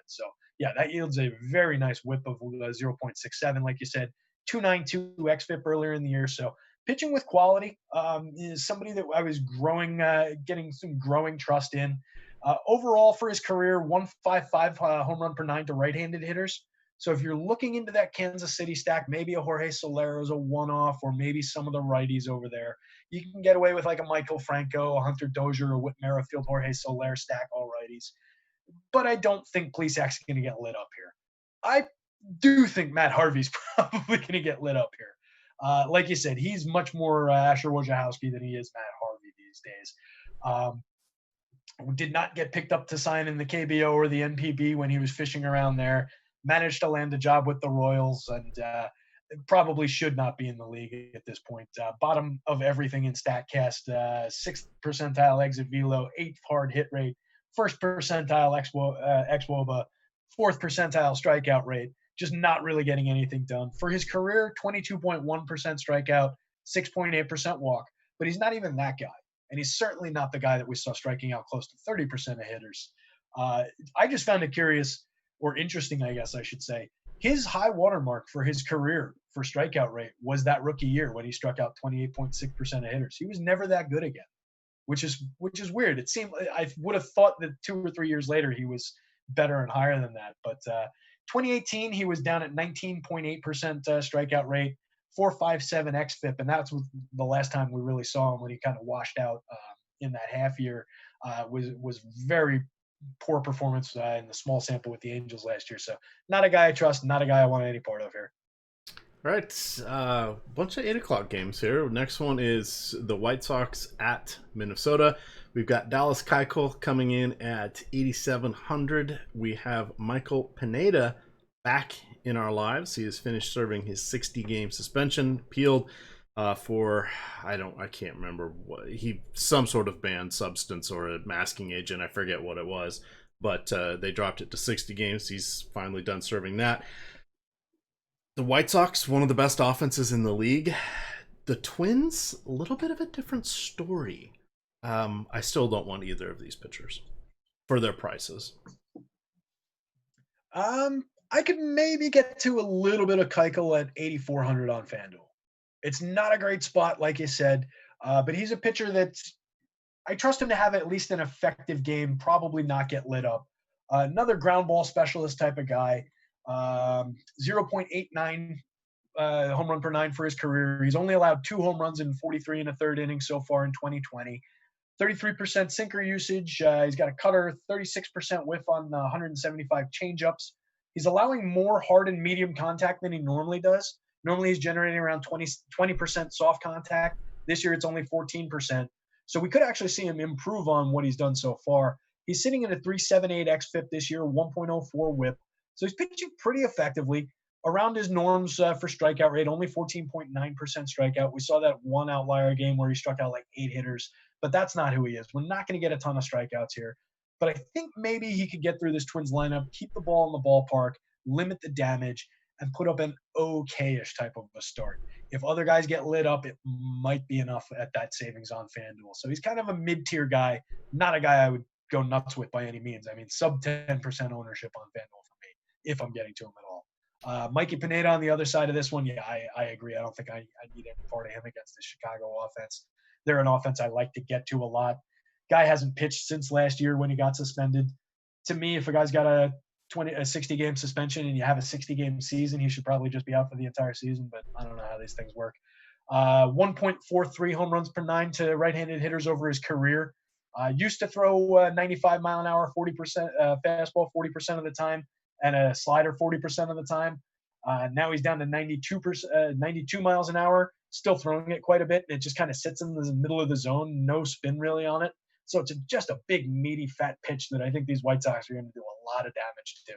So, yeah, that yields a very nice whip of 0.67, like you said, 292 xFIP earlier in the year. So pitching with quality is somebody that I was getting some growing trust in. Overall for his career, 155 home run per 9 to right-handed hitters. So if you're looking into that Kansas City stack, maybe a Jorge Soler is a one-off, or maybe some of the righties over there. You can get away with like a Michael Franco, a Hunter Dozier, a Whit Merrifield, Jorge Soler stack, all righties. But I don't think Plesack's going to get lit up here. I do think Matt Harvey's probably going to get lit up here. Like you said, he's much more Asher Wojciechowski than he is Matt Harvey these days. Did not get picked up to sign in the KBO or the NPB when he was fishing around there. Managed to land a job with the Royals, and probably should not be in the league at this point. Bottom of everything in StatCast, 6th percentile exit velo, 8th hard hit rate, 1st percentile xWOBA, 4th percentile strikeout rate. Just not really getting anything done. For his career, 22.1% strikeout, 6.8% walk, but he's not even that guy. And he's certainly not the guy that we saw striking out close to 30% of hitters. I just found it curious, or interesting, I guess I should say. His high watermark for his career for strikeout rate was that rookie year when he struck out 28.6% of hitters. He was never that good again, which is weird. It seemed, I would have thought that 2 or 3 years later he was better and higher than that. But 2018 he was down at 19.8% strikeout rate, 4.57 xFIP, and that's the last time we really saw him, when he kind of washed out in that half year. Was very poor performance in the small sample with the Angels last year. So not a guy I trust, not a guy I want any part of here. All right, bunch of 8 o'clock games here. Next one is the White Sox at Minnesota. We've got Dallas Keuchel coming in at 8,700. We have Mikey Pineda back in our lives. He has finished serving his 60-game suspension, appealed for I can't remember what some sort of banned substance or a masking agent. I forget what it was, but they dropped it to 60 games. He's finally done serving that. The White Sox, one of the best offenses in the league. The Twins, a little bit of a different story. I still don't want either of these pitchers for their prices. I could maybe get to a little bit of Keuchel at 8,400 on FanDuel. It's not a great spot, like you said, but he's a pitcher that's I trust him to have at least an effective game, probably not get lit up. Another ground ball specialist type of guy, 0.89 home run per nine for his career. He's only allowed 2 home runs in 43 and a third innings so far in 2020. 33% sinker usage. He's got a cutter, 36% whiff on 175 changeups. He's allowing more hard and medium contact than he normally does. Normally, he's generating around 20% soft contact. This year, it's only 14%. So we could actually see him improve on what he's done so far. He's sitting in a 3.78 xFIP this year, 1.04 whip. So he's pitching pretty effectively around his norms for strikeout rate, only 14.9% strikeout. We saw that one outlier game where he struck out like 8 hitters, but that's not who he is. We're not going to get a ton of strikeouts here. But I think maybe he could get through this Twins lineup, keep the ball in the ballpark, limit the damage, and put up an okay-ish type of a start. If other guys get lit up, it might be enough at that savings on FanDuel. So he's kind of a mid-tier guy, not a guy I would go nuts with by any means. I mean, sub 10% ownership on FanDuel for me, if I'm getting to him at all. Mikey Pineda on the other side of this one, yeah, I agree. I don't think I need any part of him against the Chicago offense. They're an offense I like to get to a lot. Guy hasn't pitched since last year when he got suspended. To me, if a guy's got a 60-game suspension and you have a 60-game season, he should probably just be out for the entire season, but I don't know how these things work. 1.43 home runs per nine to right-handed hitters over his career. Used to throw 95 mile an hour, 40% fastball 40% of the time, and a slider 40% of the time. Now he's down to 92 miles an hour, still throwing it quite a bit. It just kind of sits in the middle of the zone, no spin really on it. So it's just a big, meaty, fat pitch that I think these White Sox are going to do a lot of damage to.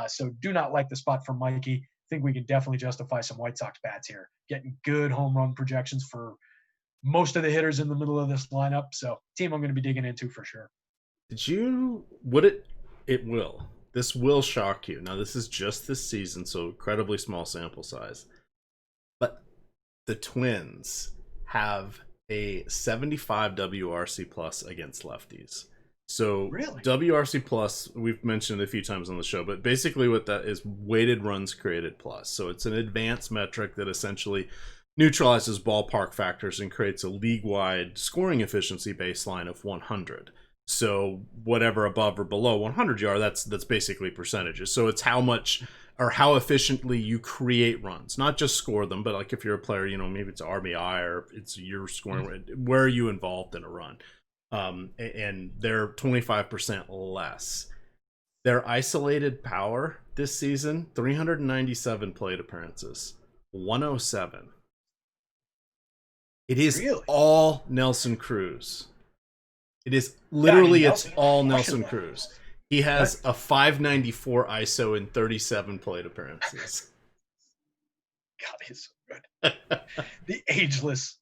So do not like the spot for Mikey. I think we can definitely justify some White Sox bats here. Getting good home run projections for most of the hitters in the middle of this lineup. So team I'm going to be digging into for sure. It will. This will shock you. Now, this is just this season, so incredibly small sample size. But the Twins have a 75 WRC plus against lefties. So really? WRC plus, we've mentioned a few times on the show, but basically what that is, weighted runs created plus. So it's an advanced metric that essentially neutralizes ballpark factors and creates a league-wide scoring efficiency baseline of 100. So whatever above or below 100 you are, that's basically percentages. So it's how much or how efficiently you create runs, not just score them, but like if you're a player, maybe it's RBI or it's your scoring, where are you involved in a run? And they're 25% less. Their isolated power this season, 397 plate appearances, 107. It is really? All Nelson Cruz. It is literally, it's all Nelson Cruz. He has a 594 ISO in 37 plate appearances. God, he's so good. The ageless,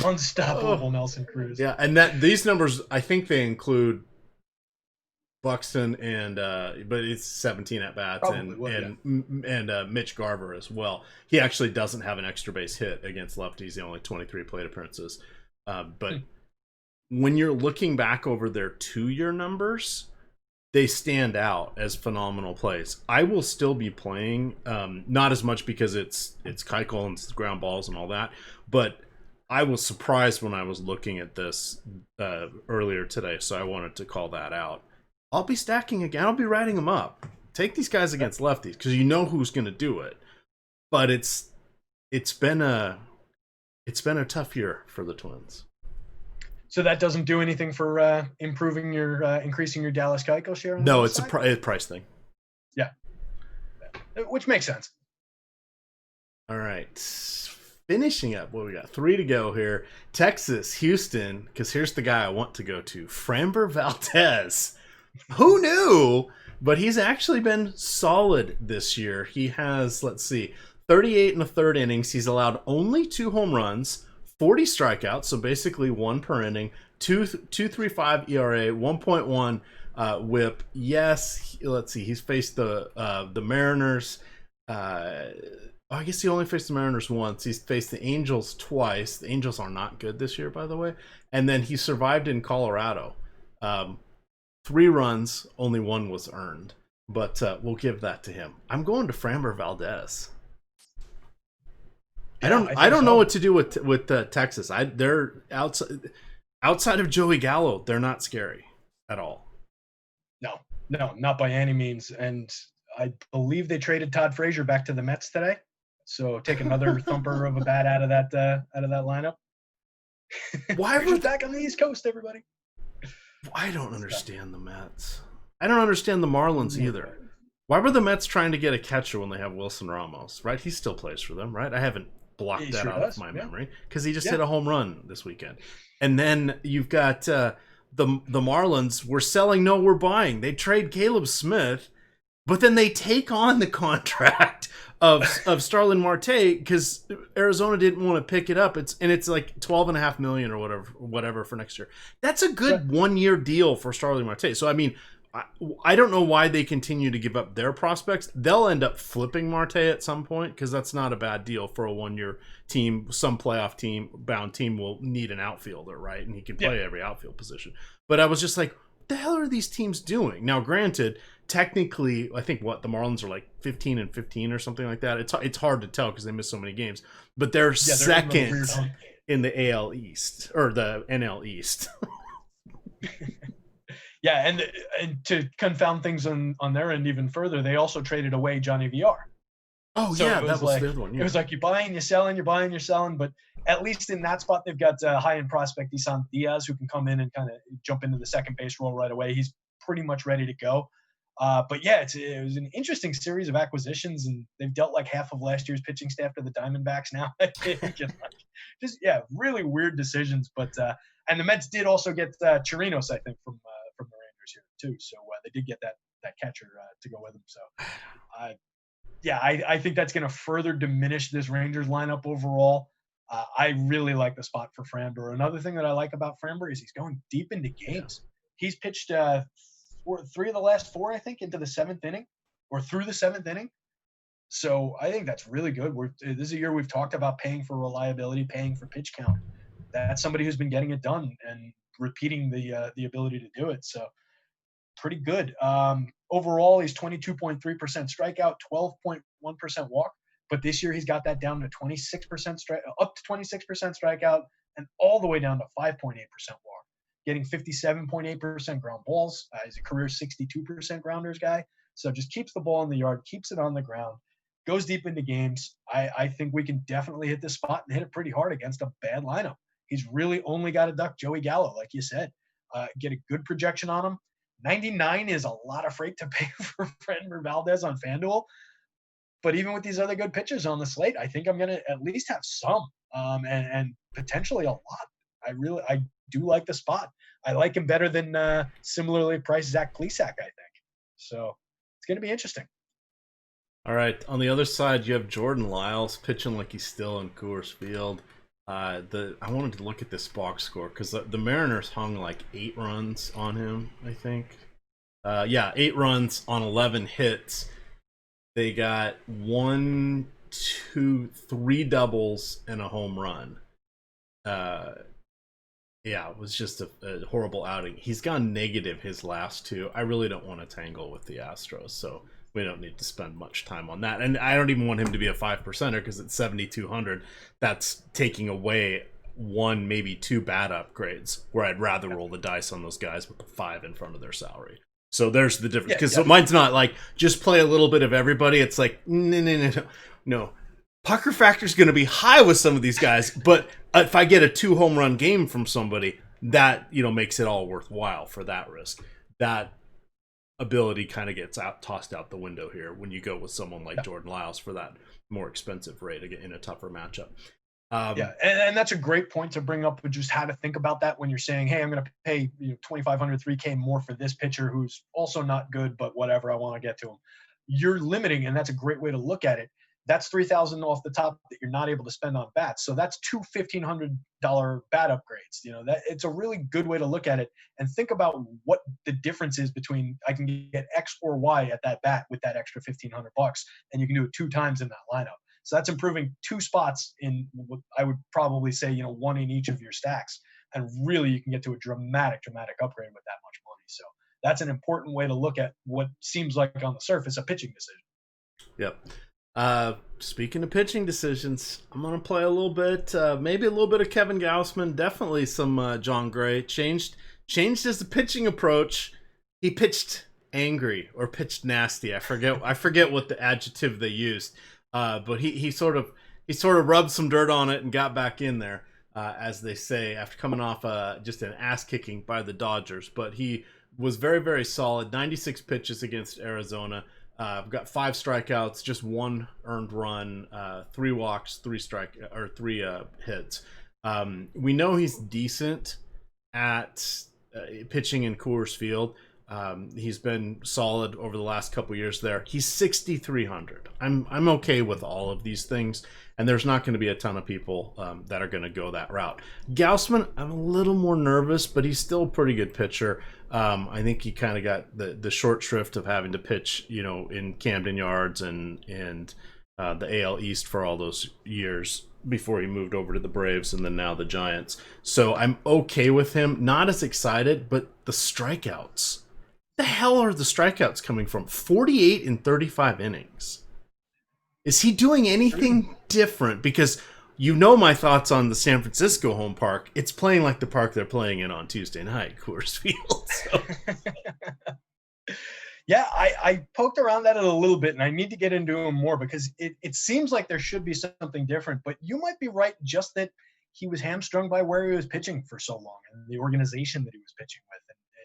unstoppable Nelson Cruz. Yeah, and these numbers, I think they include Buxton and but it's 17 at bats and Mitch Garver as well. He actually doesn't have an extra base hit against lefties. He only 23 plate appearances. But when you're looking back over their 2-year numbers, they stand out as phenomenal plays. I will still be playing, not as much because it's Keuchel and it's ground balls and all that, but I was surprised when I was looking at this earlier today, so I wanted to call that out. I'll be stacking again. I'll be writing them up. Take these guys against lefties because you know who's going to do it. But it's been a tough year for the Twins. So that doesn't do anything for increasing your Dallas Keuchel share? No, it's a price thing. Yeah, which makes sense. All right, finishing up. What we got? 3 to go here. Texas, Houston. Because here's the guy I want to go to. Framber Valdez. Who knew? But he's actually been solid this year. He has, 38 and a third innings. He's allowed only 2 home runs. 40 strikeouts, so basically 1 per inning, 2.35 ERA, 1.1 WHIP. Yes, he's faced the Mariners. I guess he only faced the Mariners once. He's faced the Angels twice. The Angels are not good this year, by the way. And then he survived in Colorado. 3 runs, only 1 was earned. but we'll give that to him. I'm going to Framber Valdez. Yeah, I don't know what to do with Texas. They're outside of Joey Gallo, they're not scary at all. No, not by any means. And I believe they traded Todd Frazier back to the Mets today. So take another thumper of a bat out of that lineup. Why were back on the East Coast, everybody? I don't understand the Mets. I don't understand the Marlins either. Why were the Mets trying to get a catcher when they have Wilson Ramos? Right, he still plays for them, right? I haven't blocked that out of my memory because he just hit a home run this weekend. And then you've got the Marlins. We're selling, no, we're buying. They trade Caleb Smith, but then they take on the contract of Starlin Marte because Arizona didn't want to pick it up. It's like $12.5 million or whatever for next year. That's a good 1-year deal for Starlin Marte. So I mean, I don't know why they continue to give up their prospects. They'll end up flipping Marte at some point because that's not a bad deal for a 1-year team. Some playoff bound team will need an outfielder, right? And he can play every outfield position. But I was just like, what the hell are these teams doing? Now, granted, technically, I think the Marlins are like 15-15 or something like that. It's hard to tell because they miss so many games. But they're second in the AL East or the NL East. Yeah, and to confound things on their end even further, they also traded away Johnny VR. Oh, so yeah, that was the other one. Yeah. It was like you're buying, you're selling, you're buying, you're selling. But at least in that spot, they've got high-end prospect Isan Diaz who can come in and kind of jump into the second base role right away. He's pretty much ready to go. But yeah, it was an interesting series of acquisitions, and they've dealt like half of last year's pitching staff to the Diamondbacks now. Really weird decisions. But and the Mets did also get Chirinos, I think, from the Rangers here too. So they did get that catcher to go with them. So I think that's going to further diminish this Rangers lineup overall. I really like the spot for Framber. Another thing that I like about Framber is he's going deep into games. He's pitched 3 of the last 4, I think, into the 7th inning or through the 7th inning. So I think that's really good. This is a year we've talked about paying for reliability, paying for pitch count. That's somebody who's been getting it done and repeating the ability to do it. So pretty good. Overall, he's 22.3% strikeout, 12.1% walk. But this year he's got that down to 26% up to 26% strikeout, and all the way down to 5.8% walk, getting 57.8% ground balls. He's a career 62% grounders guy. So just keeps the ball in the yard, keeps it on the ground, goes deep into games. I think we can definitely hit this spot and hit it pretty hard against a bad lineup. He's really only got to duck Joey Gallo, like you said. Get a good projection on him. 99 is a lot of freight to pay for Framber Valdez on FanDuel. But even with these other good pitchers on the slate, I think I'm going to at least have some and potentially a lot. I do like the spot. I like him better than similarly priced Zach Pliesack, I think. So it's going to be interesting. All right. On the other side, you have Jordan Lyles pitching like he's still in Coors Field. I wanted to look at this box score because the Mariners hung like 8 runs on him, I think. 8 runs on 11 hits. They got 1, 2, 3 doubles and a home run. It was just a horrible outing. He's gone negative his last 2. I really don't want to tangle with the Astros, so we don't need to spend much time on that. And I don't even want him to be a 5%er because it's 7,200. That's taking away 1, maybe 2 bad upgrades where I'd rather roll the dice on those guys with the 5 in front of their salary. So there's the difference. Because mine's not like just play a little bit of everybody. It's like, no. Pucker factor is going to be high with some of these guys, but if I get a 2 home run game from somebody, that makes it all worthwhile for that risk. That ability kind of gets tossed out the window here when you go with someone like Jordan Lyles for that more expensive rate in a tougher matchup. And that's a great point to bring up with just how to think about that when you're saying, hey, I'm going to pay $2,500, $3K more for this pitcher who's also not good, but whatever, I want to get to him. You're limiting, and that's a great way to look at it. That's $3,000 off the top that you're not able to spend on bats. So that's 2 $1,500 bat upgrades. That it's a really good way to look at it and think about what the difference is between I can get X or Y at that bat with that extra $1,500, and you can do it 2 times in that lineup. So that's improving 2 spots in what I would probably say, 1 in each of your stacks. And really you can get to a dramatic upgrade with that much money. So that's an important way to look at what seems like on the surface a pitching decision. Yep. Speaking of pitching decisions, I'm going to play a little bit, maybe a little bit of Kevin Gausman, definitely some John Gray. Changed his pitching approach. He pitched angry or pitched nasty. I forget what the adjective they used. But he sort of rubbed some dirt on it and got back in there, as they say, after coming off just an ass kicking by the Dodgers. But he was very, very solid. 96 pitches against Arizona. Got 5 strikeouts, just 1 earned run, 3 walks, 3 hits. We know he's decent at pitching in Coors Field. He's been solid over the last couple years there. He's 6,300. I'm okay with all of these things, and there's not going to be a ton of people that are going to go that route. Gausman, I'm a little more nervous, but he's still a pretty good pitcher. I think he kind of got the short shrift of having to pitch, in Camden Yards and the AL East for all those years before he moved over to the Braves and then now the Giants. So I'm okay with him. Not as excited, but the strikeouts. The hell are the strikeouts coming from? 48 in 35 innings. Is he doing anything different? Because my thoughts on the San Francisco home park. It's playing like the park they're playing in on Tuesday night, Coors Field. So. Yeah, I poked around that a little bit, and I need to get into him more because it seems like there should be something different. But you might be right, just that he was hamstrung by where he was pitching for so long and the organization that he was pitching with.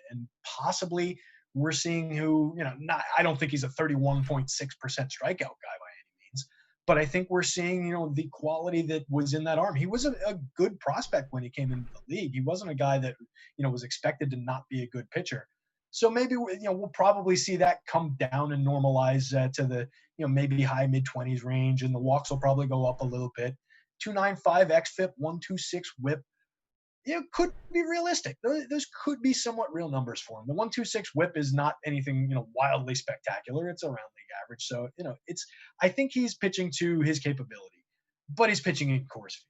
And possibly we're seeing I don't think he's a 31.6% strikeout guy by any means, but I think we're seeing, the quality that was in that arm. He was a good prospect when he came into the league. He wasn't a guy that, was expected to not be a good pitcher. So maybe, we'll probably see that come down and normalize to the, maybe high mid-20s range, and the walks will probably go up a little bit. 295 xFIP, 126 WHIP. Could be realistic. Those could be somewhat real numbers for him. The 126 WHIP is not anything, wildly spectacular. It's around league average. So, I think he's pitching to his capability, but he's pitching in Coors Field.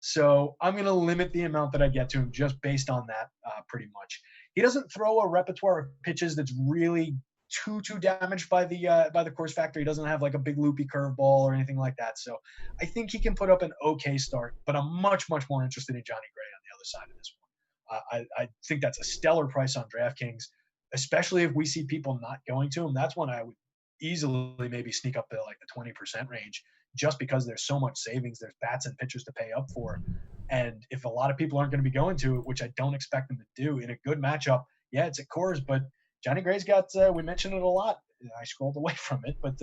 So I'm going to limit the amount that I get to him just based on that, pretty much. He doesn't throw a repertoire of pitches that's really too damaged by the course factor. He doesn't have like a big loopy curveball or anything like that. So I think he can put up an okay start, but I'm much, much more interested in Johnny Gray on the other side of this one. I think that's a stellar price on DraftKings, especially if we see people not going to him. That's when I would easily maybe sneak up to like the 20% range, just because there's so much savings. There's bats and pitchers to pay up for. And if a lot of people aren't going to be going to it, which I don't expect them to do in a good matchup, yeah, it's at Coors, but Johnny Gray's got, we mentioned it a lot. I scrolled away from it, but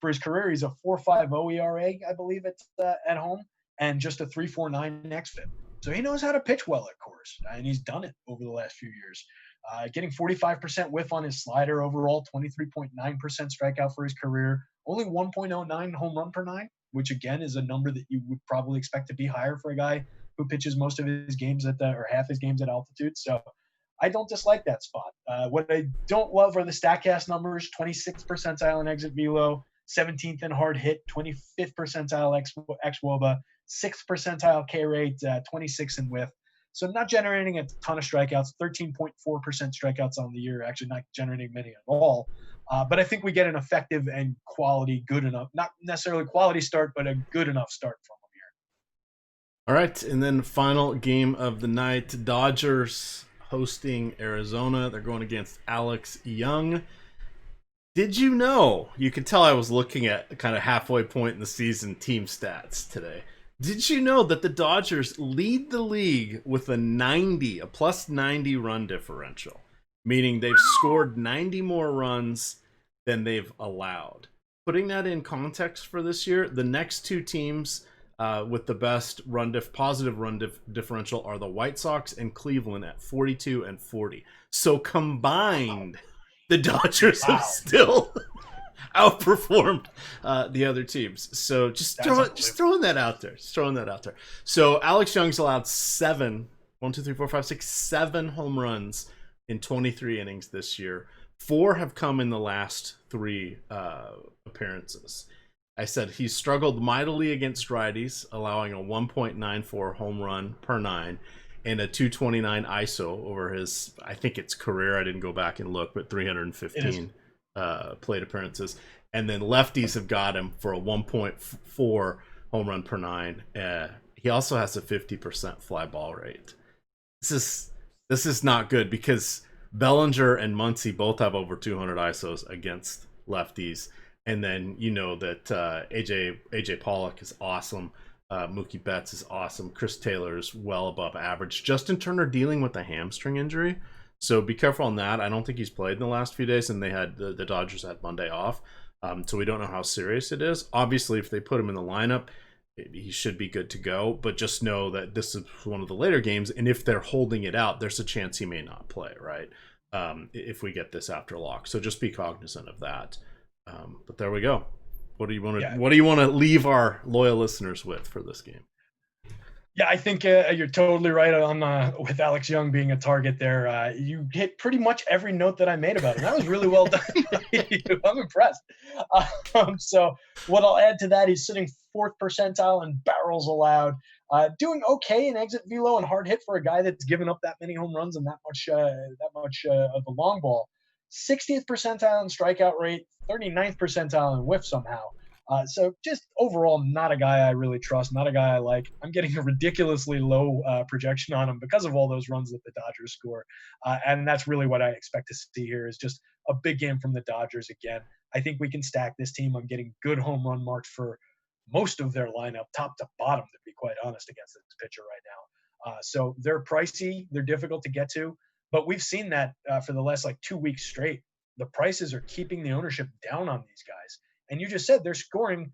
for his career, he's a 4.50 ERA, I believe, at home, and just a 3.49 xFIP. So he knows how to pitch well at Coors, and he's done it over the last few years. Getting 45% whiff on his slider overall, 23.9% strikeout for his career, only 1.09 home run per 9, which again is a number that you would probably expect to be higher for a guy who pitches most of his games or half his games at altitude. So I don't dislike that spot. What I don't love are the StatCast numbers: 26th percentile in exit velo, 17th in hard hit, 25th percentile xWOBA, 6th percentile K rate, 26 in whiff. So not generating a ton of strikeouts, 13.4% strikeouts on the year, actually not generating many at all. But I think we get an effective and quality, good enough, not necessarily quality start, but a good enough start from him here. All right, and then final game of the night, Dodgers hosting Arizona. They're going against Alex Young. Did you know, you could tell I was looking at kind of halfway point in the season team stats today. Did you know that the Dodgers lead the league with a plus 90 run differential? Meaning they've scored 90 more runs than they've allowed. Putting that in context for this year, the next two teams with the best positive run differential are the White Sox and Cleveland at 42 and 40. So combined, the Dodgers have still outperformed the other teams. So just throwing that out there. So Alex Young's allowed 7 home runs in 23 innings this year. 4 have come in the last 3 appearances. I said he's struggled mightily against righties, allowing a 1.94 home run per 9. and a 229 ISO over his, I think it's career. I didn't go back and look, but 315 plate appearances. And then lefties have got him for a 1.4 home run per nine. He also has a 50% fly ball rate. This is not good because Bellinger and Muncy both have over 200 ISOs against lefties. And then you know that AJ Pollock is awesome. Mookie Betts is awesome. Chris Taylor is well above average. Justin Turner dealing with a hamstring injury, so be careful on that. I don't think he's played in the last few days, and they had the Dodgers had Monday off, so we don't know how serious it is. Obviously, if they put him in the lineup, he should be good to go. But just know that this is one of the later games, and if they're holding it out, there's a chance he may not play. Right? If we get this after lock, so just be cognizant of that. But there we go. What do you want to What do you want to leave our loyal listeners with for this game? Yeah, I think you're totally right on with Alex Young being a target there. You hit pretty much every note that I made about him. That was really well done by you. I'm impressed. So what I'll add to that, he's sitting 4th percentile in barrels allowed. Doing okay in exit velo and hard hit for a guy that's given up that many home runs and that much of the long ball. 60th percentile in strikeout rate, 39th percentile in whiff somehow. So just overall, not a guy I really trust, not a guy I like. I'm getting a ridiculously low projection on him because of all those runs that the Dodgers score. And that's really what I expect to see here is just a big game from the Dodgers again. I think we can stack this team. I'm getting good home run marks for most of their lineup, top to bottom, to be quite honest, against this pitcher right now. So they're pricey. They're difficult to get to. But we've seen that for the last 2 weeks straight. The prices are keeping the ownership down on these guys. And you just said they're scoring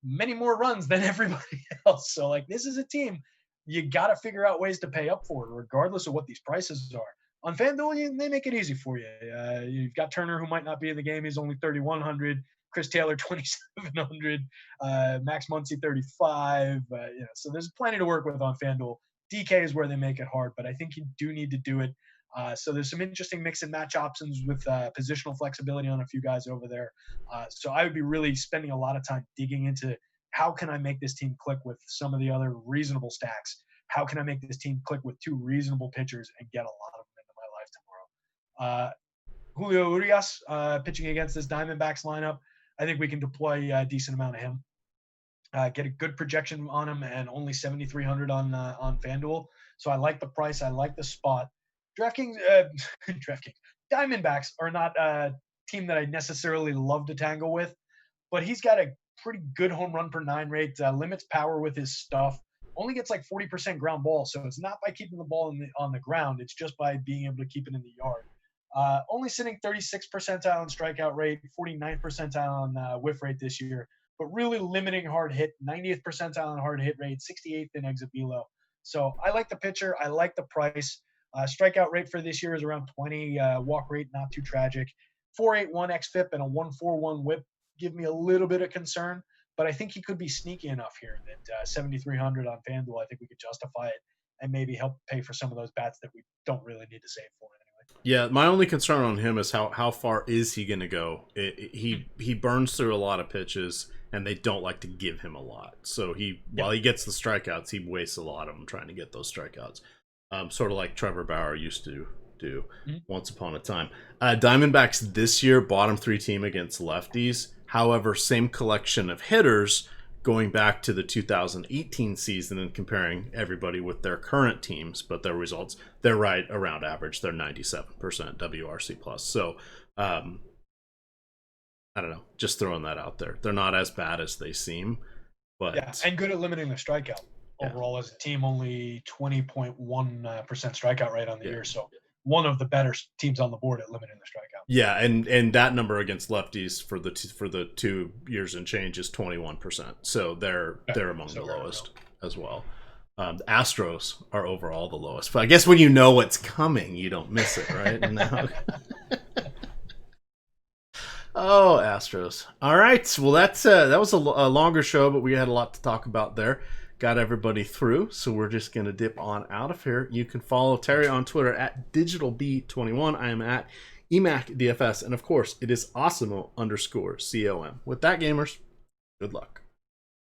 many more runs than everybody else. So, this is a team you got to figure out ways to pay up for, regardless of what these prices are. On FanDuel, they make it easy for you. You've got Turner, who might not be in the game. He's only 3,100. Chris Taylor, 2,700. Max Muncy, 35. So there's plenty to work with on FanDuel. DK is where they make it hard, but I think you do need to do it. So there's some interesting mix and match options with positional flexibility on a few guys over there. So I would be really spending a lot of time digging into how can I make this team click with some of the other reasonable stacks? How can I make this team click with 2 reasonable pitchers and get a lot of them into my life tomorrow? Julio Urias pitching against this Diamondbacks lineup. I think we can deploy a decent amount of him. Get a good projection on him and only 7,300 on FanDuel. So I like the price. I like the spot. DraftKings, Diamondbacks are not a team that I necessarily love to tangle with, but he's got a pretty good home run per 9 rate, limits power with his stuff, only gets 40% ground ball. So it's not by keeping the ball on the ground. It's just by being able to keep it in the yard. Only sitting 36th percentile in strikeout rate, 49th percentile on whiff rate this year, but really limiting hard hit, 90th percentile in hard hit rate, 68th in exit velo. So I like the pitcher. I like the price. Strikeout rate for this year is around 20. Walk rate, not too tragic. 4.81 xFIP and a 1.41 whip give me a little bit of concern, but I think he could be sneaky enough here that 7,300 on FanDuel, I think we could justify it and maybe help pay for some of those bats that we don't really need to save for anyway. Yeah, my only concern on him is how far is he going to go? He burns through a lot of pitches, and they don't like to give him a lot. So while he gets the strikeouts, he wastes a lot of them trying to get those strikeouts. Sort of like Trevor Bauer used to do once upon a time. Diamondbacks this year, bottom 3 team against lefties. However, same collection of hitters going back to the 2018 season and comparing everybody with their current teams, but their results, they're right around average. They're 97% WRC plus. So, I don't know, just throwing that out there. They're not as bad as they seem, but and good at limiting the strikeout. Overall, as a team, only 20.1% strikeout rate on the year. So one of the better teams on the board at limiting the strikeout. Yeah, and that number against lefties for the 2 years and change is 21%. So they're among the lowest as well. The Astros are overall the lowest. But I guess when you know what's coming, you don't miss it, right? No. Oh, Astros. All right. Well, that was a longer show, but we had a lot to talk about there. Got everybody through, so we're just going to dip on out of here. You can follow Terry on Twitter at DigitalB21. I am at EMac DFS, and of course, it is Awesemo _COM. With that, gamers, good luck.